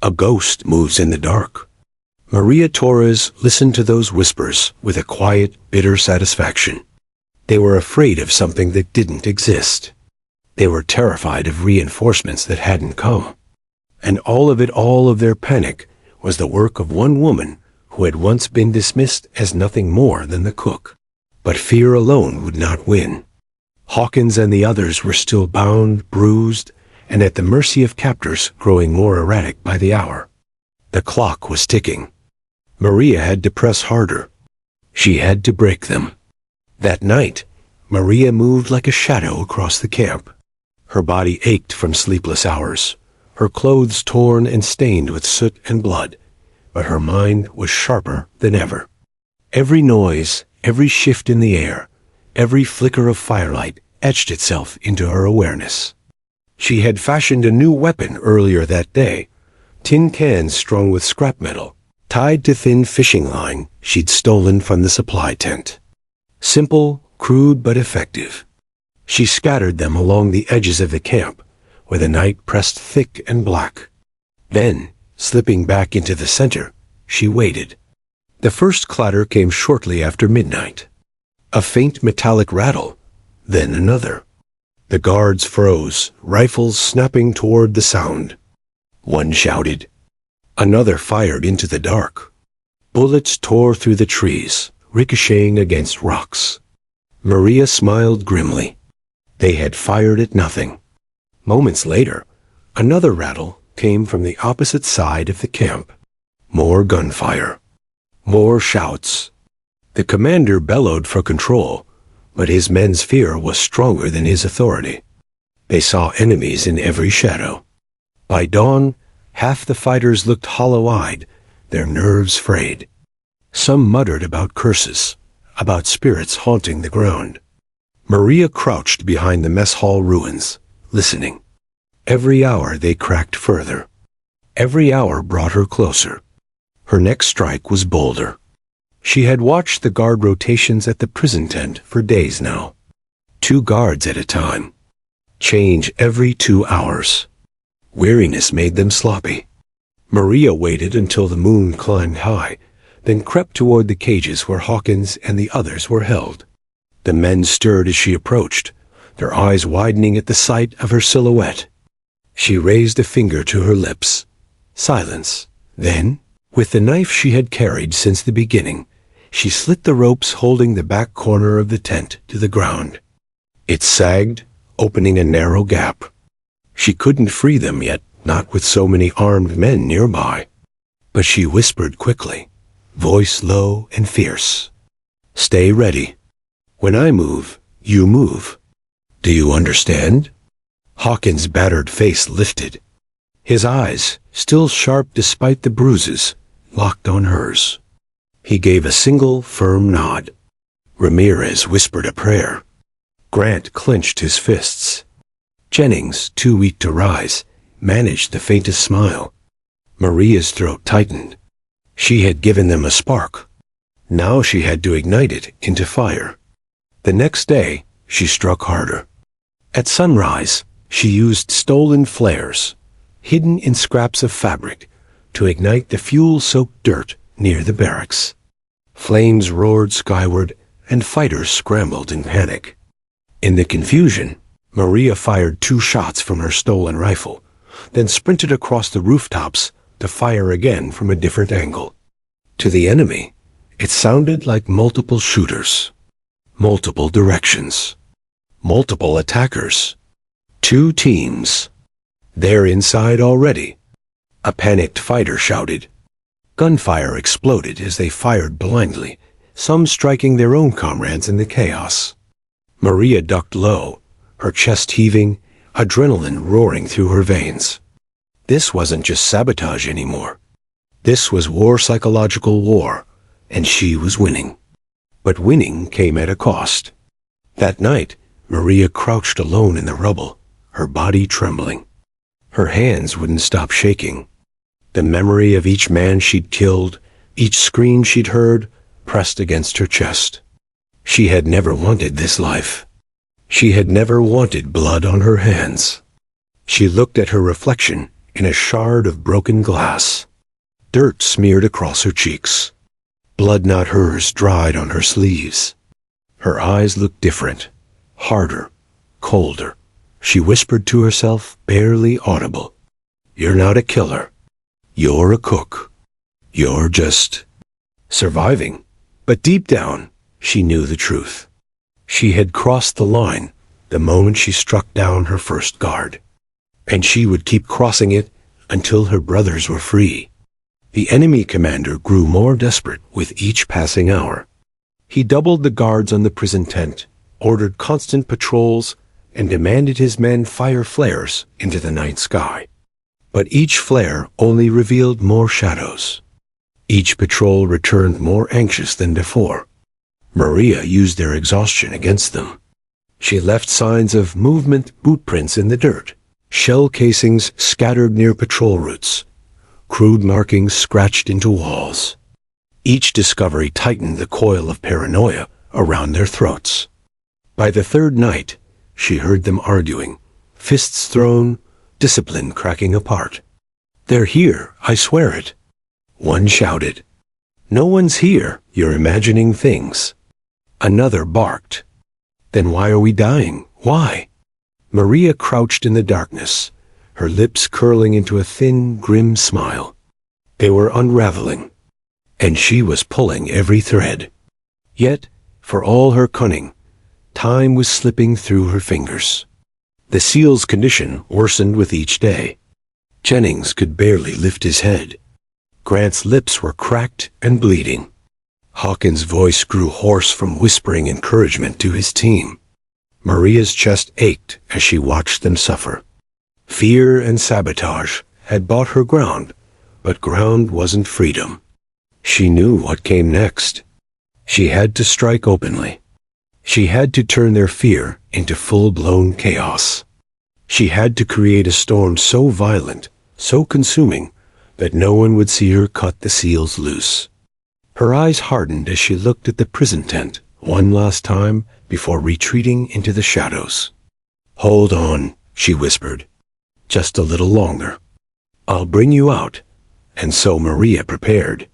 [SPEAKER 1] A ghost moves in the dark. Maria Torres listened to those whispers with a quiet, bitter satisfaction. They were afraid of something that didn't exist. They were terrified of reinforcements that hadn't come. And all of their panic, was the work of one woman who had once been dismissed as nothing more than the cook. But fear alone would not win. Hawkins and the others were still bound, bruised, and at the mercy of captors growing more erratic by the hour. The clock was ticking. Maria had to press harder. She had to break them. That night, Maria moved like a shadow across the camp. Her body ached from sleepless hours, her clothes torn and stained with soot and blood, but her mind was sharper than ever. Every noise, every shift in the air, every flicker of firelight etched itself into her awareness. She had fashioned a new weapon earlier that day, tin cans strung with scrap metal, tied to thin fishing line she'd stolen from the supply tent. Simple, crude, but effective. She scattered them along the edges of the camp, where the night pressed thick and black. Then, slipping back into the center, she waited. The first clatter came shortly after midnight. A faint metallic rattle, then another. The guards froze, rifles snapping toward the sound. One shouted. Another fired into the dark. Bullets tore through the trees, ricocheting against rocks. Maria smiled grimly. They had fired at nothing. Moments later, another rattle came from the opposite side of the camp. More gunfire. More shouts. The commander bellowed for control, but his men's fear was stronger than his authority. They saw enemies in every shadow. By dawn, half the fighters looked hollow-eyed, their nerves frayed. Some muttered about curses, about spirits haunting the ground. Maria crouched behind the mess hall ruins, listening. Every hour they cracked further. Every hour brought her closer. Her next strike was bolder. She had watched the guard rotations at the prison tent for days now. 2 guards at a time. Change every 2 hours. Weariness made them sloppy. Maria waited until the moon climbed high, then crept toward the cages where Hawkins and the others were held. The men stirred as she approached, their eyes widening at the sight of her silhouette. She raised a finger to her lips. Silence. Then, with the knife she had carried since the beginning, she slit the ropes holding the back corner of the tent to the ground. It sagged, opening a narrow gap. She couldn't free them yet, not with so many armed men nearby. But she whispered quickly, voice low and fierce. Stay ready. When I move, you move. Do you understand? Hawkins' battered face lifted. His eyes, still sharp despite the bruises, locked on hers. He gave a single, firm nod. Ramirez whispered a prayer. Grant clenched his fists. Jennings, too weak to rise, managed the faintest smile. Maria's throat tightened. She had given them a spark. Now she had to ignite it into fire. The next day, she struck harder. At sunrise, she used stolen flares, hidden in scraps of fabric, to ignite the fuel-soaked dirt near the barracks. Flames roared skyward, and fighters scrambled in panic. In the confusion, Maria fired 2 shots from her stolen rifle, then sprinted across the rooftops to fire again from a different angle. To the enemy, it sounded like multiple shooters, multiple directions, multiple attackers. 2 teams. They're inside already. A panicked fighter shouted. Gunfire exploded as they fired blindly, some striking their own comrades in the chaos. Maria ducked low, her chest heaving, adrenaline roaring through her veins. This wasn't just sabotage anymore. This was psychological war, and she was winning. But winning came at a cost. That night, Maria crouched alone in the rubble, her body trembling. Her hands wouldn't stop shaking. The memory of each man she'd killed, each scream she'd heard, pressed against her chest. She had never wanted this life. She had never wanted blood on her hands. She looked at her reflection in a shard of broken glass. Dirt smeared across her cheeks. Blood not hers dried on her sleeves. Her eyes looked different, harder, colder. She whispered to herself, barely audible. You're not a killer. You're a cook. You're just surviving. But deep down, she knew the truth. She had crossed the line the moment she struck down her first guard. And she would keep crossing it until her brothers were free. The enemy commander grew more desperate with each passing hour. He doubled the guards on the prison tent, ordered constant patrols, and demanded his men fire flares into the night sky. But each flare only revealed more shadows. Each patrol returned more anxious than before. Maria used their exhaustion against them. She left signs of movement boot prints in the dirt, shell casings scattered near patrol routes, crude markings scratched into walls. Each discovery tightened the coil of paranoia around their throats. By the third night, she heard them arguing, fists thrown, discipline cracking apart. "They're here, I swear it." One shouted. "No one's here, you're imagining things." Another barked. "Then why are we dying? Why?" Maria crouched in the darkness, her lips curling into a thin, grim smile. They were unraveling, and she was pulling every thread. Yet, for all her cunning, time was slipping through her fingers. The SEAL's condition worsened with each day. Jennings could barely lift his head. Grant's lips were cracked and bleeding. Hawkins' voice grew hoarse from whispering encouragement to his team. Maria's chest ached as she watched them suffer. Fear and sabotage had bought her ground, but ground wasn't freedom. She knew what came next. She had to strike openly. She had to turn their fear into full-blown chaos. She had to create a storm so violent, so consuming, that no one would see her cut the SEALs loose. Her eyes hardened as she looked at the prison tent one last time before retreating into the shadows. "Hold on," she whispered. "Just a little longer. I'll bring you out." And so Maria prepared.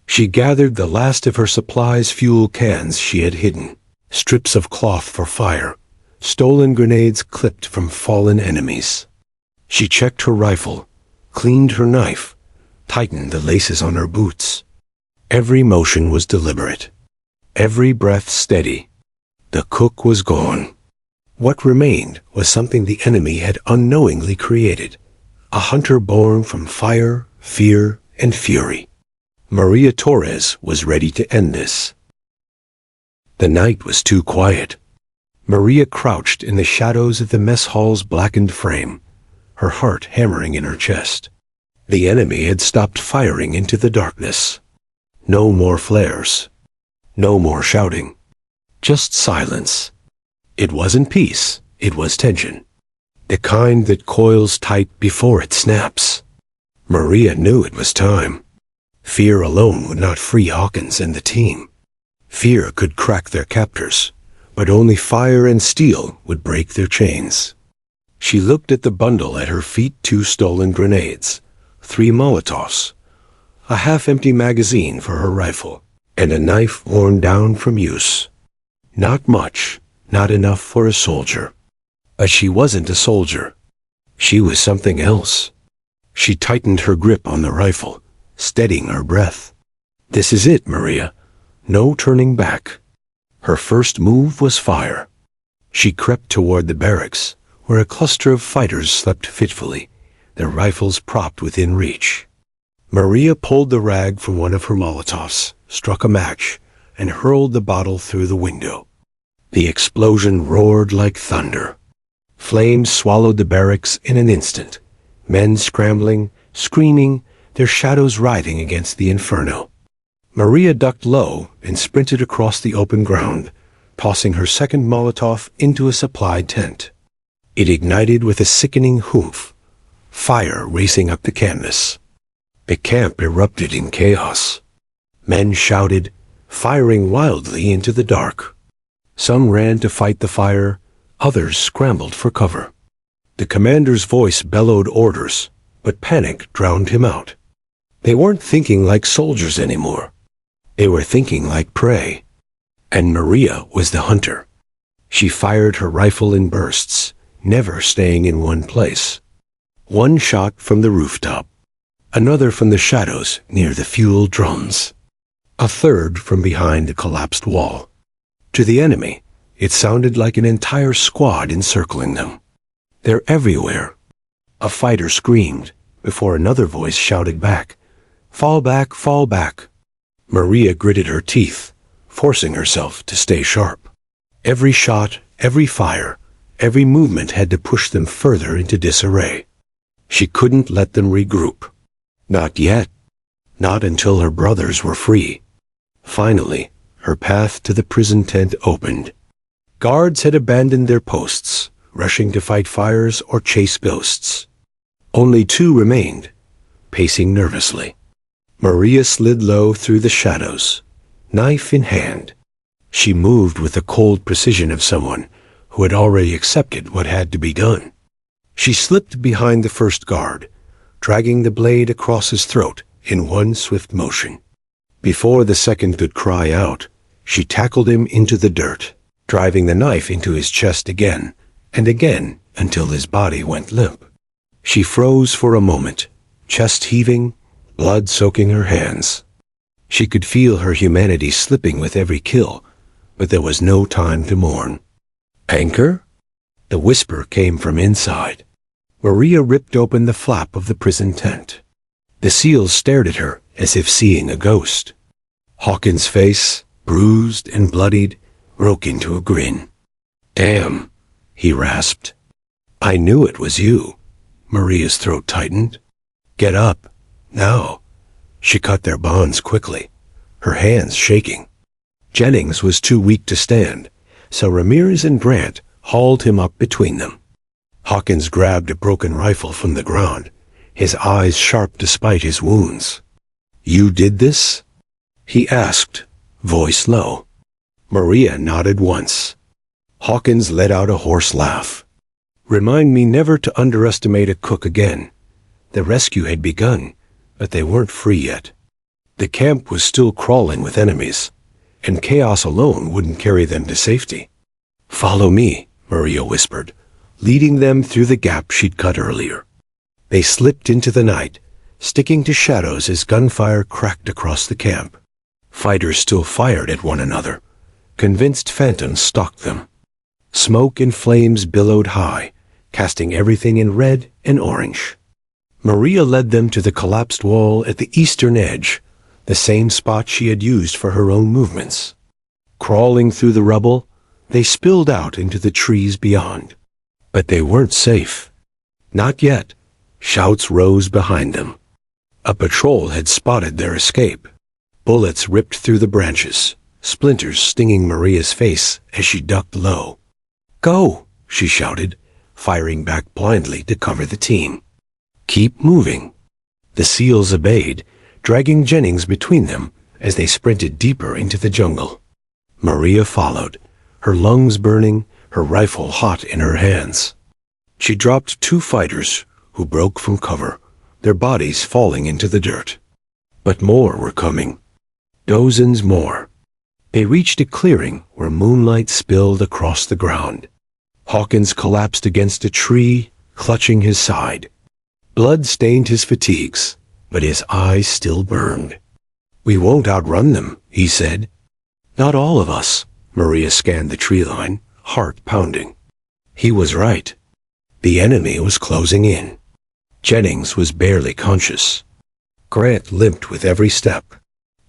[SPEAKER 1] She gathered the last of her supplies fuel cans she had hidden, strips of cloth for fire, stolen grenades clipped from fallen enemies. She checked her rifle, cleaned her knife, tightened the laces on her boots. Every motion was deliberate, every breath steady. The cook was gone. What remained was something the enemy had unknowingly created, a hunter born from fire, fear, and fury. Maria Torres was ready to end this. The night was too quiet. Maria crouched in the shadows of the mess hall's blackened frame, her heart hammering in her chest. The enemy had stopped firing into the darkness. No more flares. No more shouting. Just silence. It wasn't peace, it was tension. The kind that coils tight before it snaps. Maria knew it was time. Fear alone would not free Hawkins and the team. Fear could crack their captors, but only fire and steel would break their chains. She looked at the bundle at her feet, 2 stolen grenades, 3 Molotovs, a half-empty magazine for her rifle, and a knife worn down from use. Not much, not enough for a soldier. But she wasn't a soldier. She was something else. She tightened her grip on the rifle, steadying her breath. "This is it, Maria. No turning back." Her first move was fire. She crept toward the barracks, where a cluster of fighters slept fitfully, their rifles propped within reach. Maria pulled the rag from one of her Molotovs, struck a match, and hurled the bottle through the window. The explosion roared like thunder. Flames swallowed the barracks in an instant, men scrambling, screaming, their shadows writhing against the inferno. Maria ducked low and sprinted across the open ground, tossing her second Molotov into a supply tent. It ignited with a sickening hoomph, fire racing up the canvas. The camp erupted in chaos. Men shouted, firing wildly into the dark. Some ran to fight the fire, others scrambled for cover. The commander's voice bellowed orders, but panic drowned him out. They weren't thinking like soldiers anymore. They were thinking like prey. And Maria was the hunter. She fired her rifle in bursts, never staying in one place. One shot from the rooftop, another from the shadows near the fuel drums, a third from behind the collapsed wall. To the enemy, it sounded like an entire squad encircling them. "They're everywhere." A fighter screamed, before another voice shouted back, "Fall back, fall back." Maria gritted her teeth, forcing herself to stay sharp. Every shot, every fire, every movement had to push them further into disarray. She couldn't let them regroup. Not yet. Not until her brothers were free. Finally, her path to the prison tent opened. Guards had abandoned their posts, rushing to fight fires or chase ghosts. Only 2 remained, pacing nervously. Maria slid low through the shadows, knife in hand. She moved with the cold precision of someone who had already accepted what had to be done. She slipped behind the first guard, dragging the blade across his throat in one swift motion. Before the second could cry out, she tackled him into the dirt, driving the knife into his chest again and again until his body went limp. She froze for a moment, chest heaving, blood soaking her hands. She could feel her humanity slipping with every kill, but there was no time to mourn. "Anchor?" The whisper came from inside. Maria ripped open the flap of the prison tent. The seals stared at her as if seeing a ghost. Hawkins' face, bruised and bloodied, broke into a grin. "Damn," he rasped. "I knew it was you." Maria's throat tightened. "Get up, now." She cut their bonds quickly, her hands shaking. Jennings was too weak to stand, so Ramirez and Grant hauled him up between them. Hawkins grabbed a broken rifle from the ground, his eyes sharp despite his wounds. "You did this?" he asked, voice low. Maria nodded once. Hawkins let out a hoarse laugh. "Remind me never to underestimate a cook again." The rescue had begun, but they weren't free yet. The camp was still crawling with enemies, and chaos alone wouldn't carry them to safety. "Follow me," Maria whispered, leading them through the gap she'd cut earlier. They slipped into the night, sticking to shadows as gunfire cracked across the camp. Fighters still fired at one another, convinced phantoms stalked them. Smoke and flames billowed high, casting everything in red and orange. Maria led them to the collapsed wall at the eastern edge, the same spot she had used for her own movements. Crawling through the rubble, they spilled out into the trees beyond. But they weren't safe. Not yet. Shouts rose behind them. A patrol had spotted their escape. Bullets ripped through the branches, splinters stinging Maria's face as she ducked low. "Go!" she shouted, firing back blindly to cover the team. "Keep moving." The SEALs obeyed, dragging Jennings between them as they sprinted deeper into the jungle. Maria followed, her lungs burning, her rifle hot in her hands. She dropped 2 fighters who broke from cover, their bodies falling into the dirt. But more were coming. Dozens more. They reached a clearing where moonlight spilled across the ground. Hawkins collapsed against a tree, clutching his side. Blood stained his fatigues, but his eyes still burned. "We won't outrun them," he said. "Not all of us." Maria scanned the tree line, heart pounding. He was right. The enemy was closing in. Jennings was barely conscious. Grant limped with every step.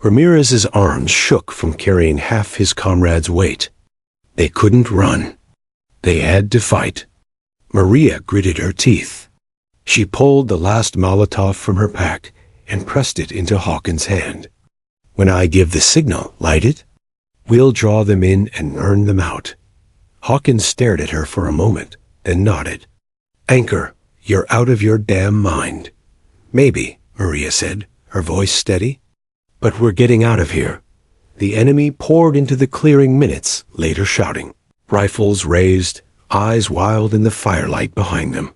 [SPEAKER 1] Ramirez's arms shook from carrying half his comrade's weight. They couldn't run. They had to fight. Maria gritted her teeth. She pulled the last Molotov from her pack and pressed it into Hawkins' hand. "When I give the signal, light it. We'll draw them in and earn them out." Hawkins stared at her for a moment, then nodded. "Anchor, you're out of your damn mind." "Maybe," Maria said, her voice steady. "But we're getting out of here." The enemy poured into the clearing minutes later, shouting, rifles raised, eyes wild in the firelight behind them.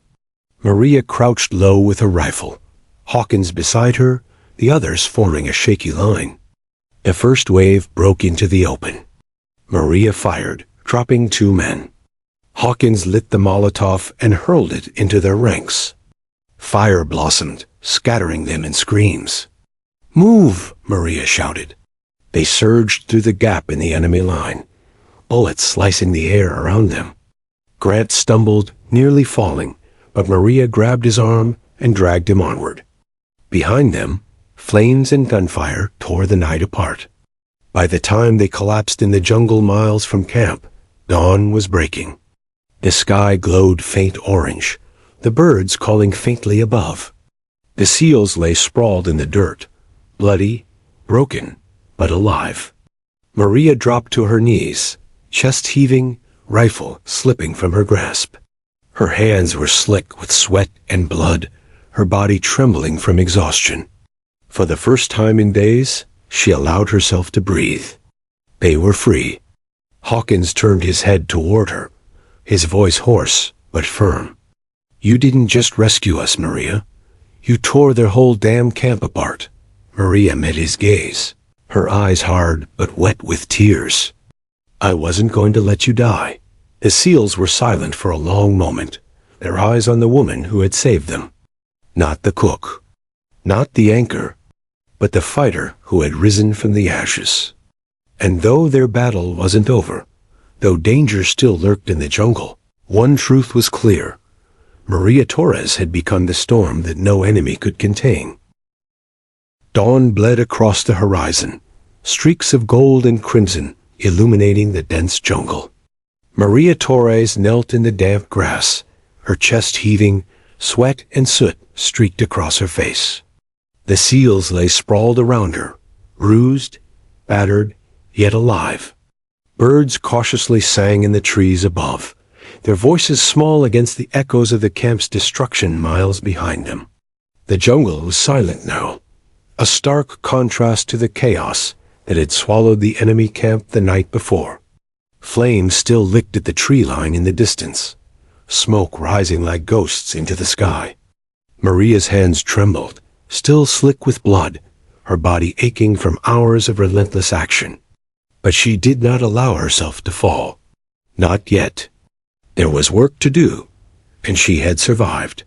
[SPEAKER 1] Maria crouched low with her rifle, Hawkins beside her, the others forming a shaky line. The first wave broke into the open. Maria fired, dropping 2 men. Hawkins lit the Molotov and hurled it into their ranks. Fire blossomed, scattering them in screams. "Move!" Maria shouted. They surged through the gap in the enemy line, bullets slicing the air around them. Grant stumbled, nearly falling, but Maria grabbed his arm and dragged him onward. Behind them, flames and gunfire tore the night apart. By the time they collapsed in the jungle miles from camp, Dawn was breaking. The sky glowed faint orange, the birds calling faintly above. The seals lay sprawled in the dirt, bloody, broken, but alive. Maria dropped to her knees, chest heaving, rifle slipping from her grasp. Her hands were slick with sweat and blood, her body trembling from exhaustion. For the first time in days, she allowed herself to breathe. They were free. Hawkins turned his head toward her, his voice hoarse but firm. "You didn't just rescue us, Maria. You tore their whole damn camp apart." Maria met his gaze, her eyes hard but wet with tears. "I wasn't going to let you die." The seals were silent for a long moment, their eyes on the woman who had saved them. Not the cook, not the anchor, but the fighter who had risen from the ashes. And though their battle wasn't over, though danger still lurked in the jungle, one truth was clear. Maria Torres had become the storm that no enemy could contain. Dawn bled across the horizon, streaks of gold and crimson illuminating the dense jungle. Maria Torres knelt in the damp grass, her chest heaving, sweat and soot streaked across her face. The seals lay sprawled around her, bruised, battered, yet alive. Birds cautiously sang in the trees above, their voices small against the echoes of the camp's destruction miles behind them. The jungle was silent now, a stark contrast to the chaos that had swallowed the enemy camp the night before. Flames still licked at the tree line in the distance, smoke rising like ghosts into the sky. Maria's hands trembled, still slick with blood, her body aching from hours of relentless action. But she did not allow herself to fall. Not yet. There was work to do, and she had survived.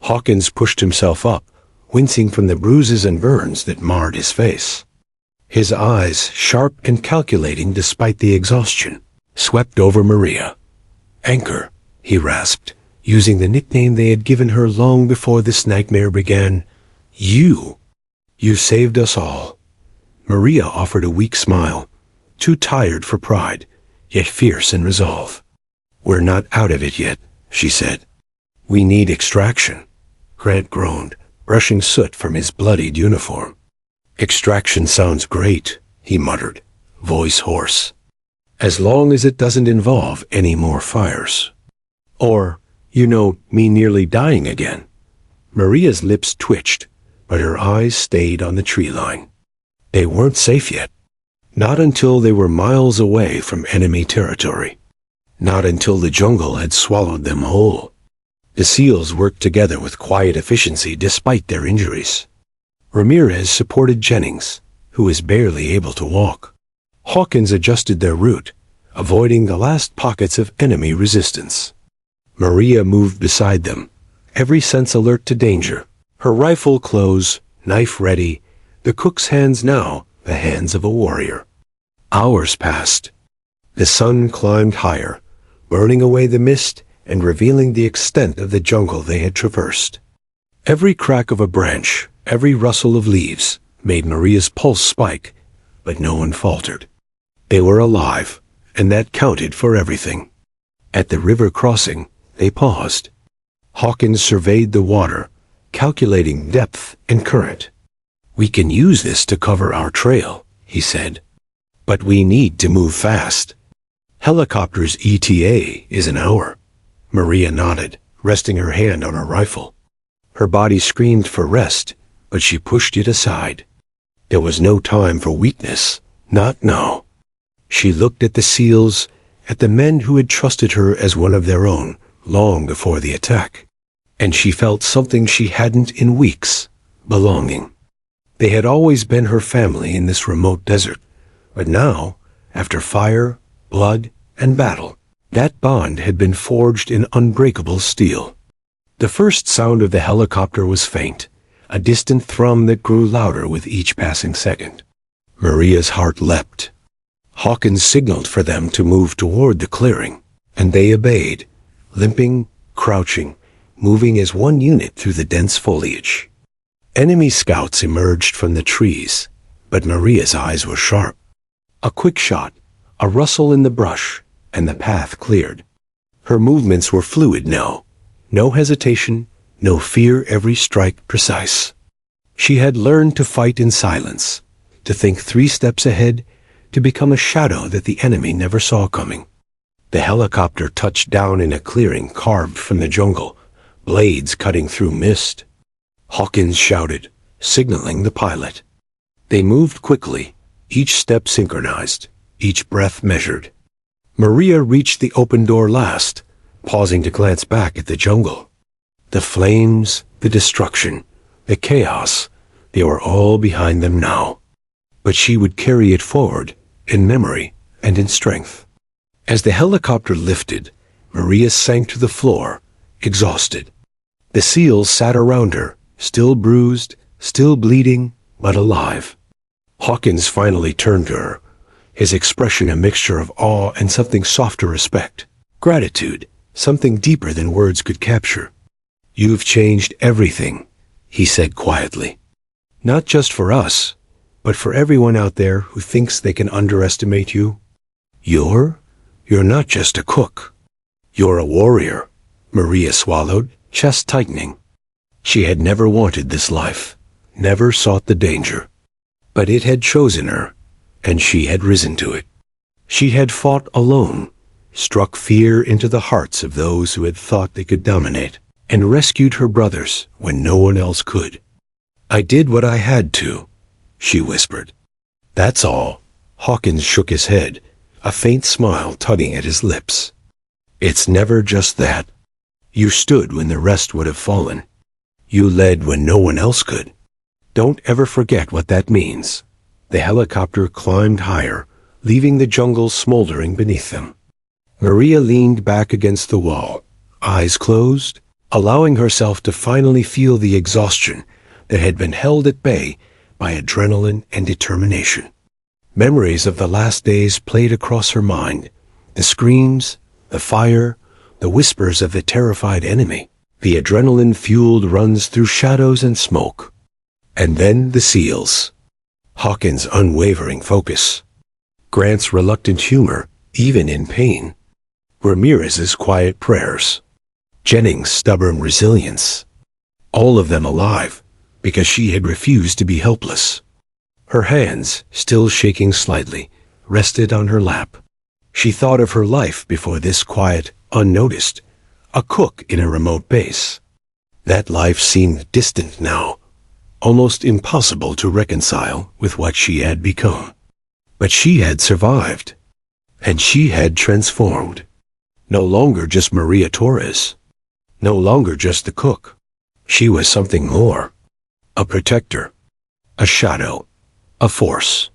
[SPEAKER 1] Hawkins pushed himself up, wincing from the bruises and burns that marred his face. His eyes, sharp and calculating despite the exhaustion, swept over Maria. "Anchor," he rasped, using the nickname they had given her long before this nightmare began. You saved us all." Maria offered a weak smile, too tired for pride, yet fierce in resolve. "We're not out of it yet," she said. "We need extraction." Grant groaned, brushing soot from his bloodied uniform. "Extraction sounds great," he muttered, voice hoarse. "As long as it doesn't involve any more fires. Or, me nearly dying again." Maria's lips twitched, but her eyes stayed on the tree line. They weren't safe yet. Not until they were miles away from enemy territory. Not until the jungle had swallowed them whole. The seals worked together with quiet efficiency despite their injuries. Ramirez supported Jennings, who was barely able to walk. Hawkins adjusted their route, avoiding the last pockets of enemy resistance. Maria moved beside them, every sense alert to danger, her rifle close, knife ready, the cook's hands now the hands of a warrior. Hours passed. The sun climbed higher, burning away the mist and revealing the extent of the jungle they had traversed. Every crack of a branch, every rustle of leaves, made Maria's pulse spike, but no one faltered. They were alive, and that counted for everything. At the river crossing, they paused. Hawkins surveyed the water, calculating depth and current. "We can use this to cover our trail," he said. "But we need to move fast. Helicopter's ETA is an hour." Maria nodded, resting her hand on her rifle. Her body screamed for rest, but she pushed it aside. There was no time for weakness, not now. She looked at the seals, at the men who had trusted her as one of their own long before the attack, and she felt something she hadn't in weeks, belonging. They had always been her family in this remote desert, but now, after fire, blood, and battle, that bond had been forged in unbreakable steel. The first sound of the helicopter was faint, a distant thrum that grew louder with each passing second. Maria's heart leapt. Hawkins signaled for them to move toward the clearing, and they obeyed, limping, crouching, moving as one unit through the dense foliage. Enemy scouts emerged from the trees, but Maria's eyes were sharp. A quick shot, a rustle in the brush, and the path cleared. Her movements were fluid now. No hesitation, no fear, every strike precise. She had learned to fight in silence, to think 3 steps ahead, to become a shadow that the enemy never saw coming. The helicopter touched down in a clearing carved from the jungle, blades cutting through mist. Hawkins shouted, signaling the pilot. They moved quickly, each step synchronized, each breath measured. Maria reached the open door last, pausing to glance back at the jungle. The flames, the destruction, the chaos, they were all behind them now. But she would carry it forward, in memory and in strength. As the helicopter lifted, Maria sank to the floor, exhausted. The SEALs sat around her, still bruised, still bleeding, but alive. Hawkins finally turned to her, his expression a mixture of awe and something softer respect. Gratitude, something deeper than words could capture. "You've changed everything," he said quietly. "Not just for us, but for everyone out there who thinks they can underestimate you. You're not just a cook. You're a warrior." Maria swallowed, chest tightening. She had never wanted this life, never sought the danger. But it had chosen her, and she had risen to it. She had fought alone, struck fear into the hearts of those who had thought they could dominate, and rescued her brothers when no one else could. "I did what I had to," she whispered. "That's all." Hawkins shook his head, a faint smile tugging at his lips. "It's never just that. You stood when the rest would have fallen. You led when no one else could. Don't ever forget what that means." The helicopter climbed higher, leaving the jungle smoldering beneath them. Maria leaned back against the wall, eyes closed, allowing herself to finally feel the exhaustion that had been held at bay by adrenaline and determination. Memories of the last days played across her mind, the screams, the fire, the whispers of the terrified enemy. The adrenaline-fueled runs through shadows and smoke. And then the SEALs. Hawkins' unwavering focus. Grant's reluctant humor, even in pain. Ramirez's quiet prayers. Jennings' stubborn resilience. All of them alive, because she had refused to be helpless. Her hands, still shaking slightly, rested on her lap. She thought of her life before this quiet, unnoticed, a cook in a remote base. That life seemed distant now, almost impossible to reconcile with what she had become. But she had survived, and she had transformed. No longer just Maria Torres, no longer just the cook. She was something more, a protector, a shadow, a force.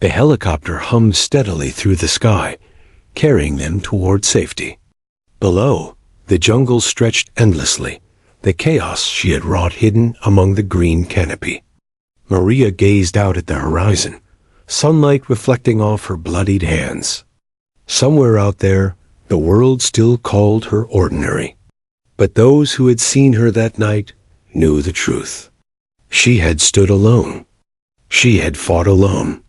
[SPEAKER 1] The helicopter hummed steadily through the sky, carrying them toward safety. Below, the jungle stretched endlessly, the chaos she had wrought hidden among the green canopy. Maria gazed out at the horizon, sunlight reflecting off her bloodied hands. Somewhere out there, the world still called her ordinary. But those who had seen her that night knew the truth. She had stood alone. She had fought alone.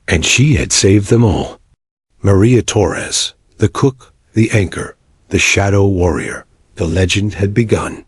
[SPEAKER 1] And she had saved them all. Maria Torres, the cook, the anchor, the shadow warrior, the legend had begun.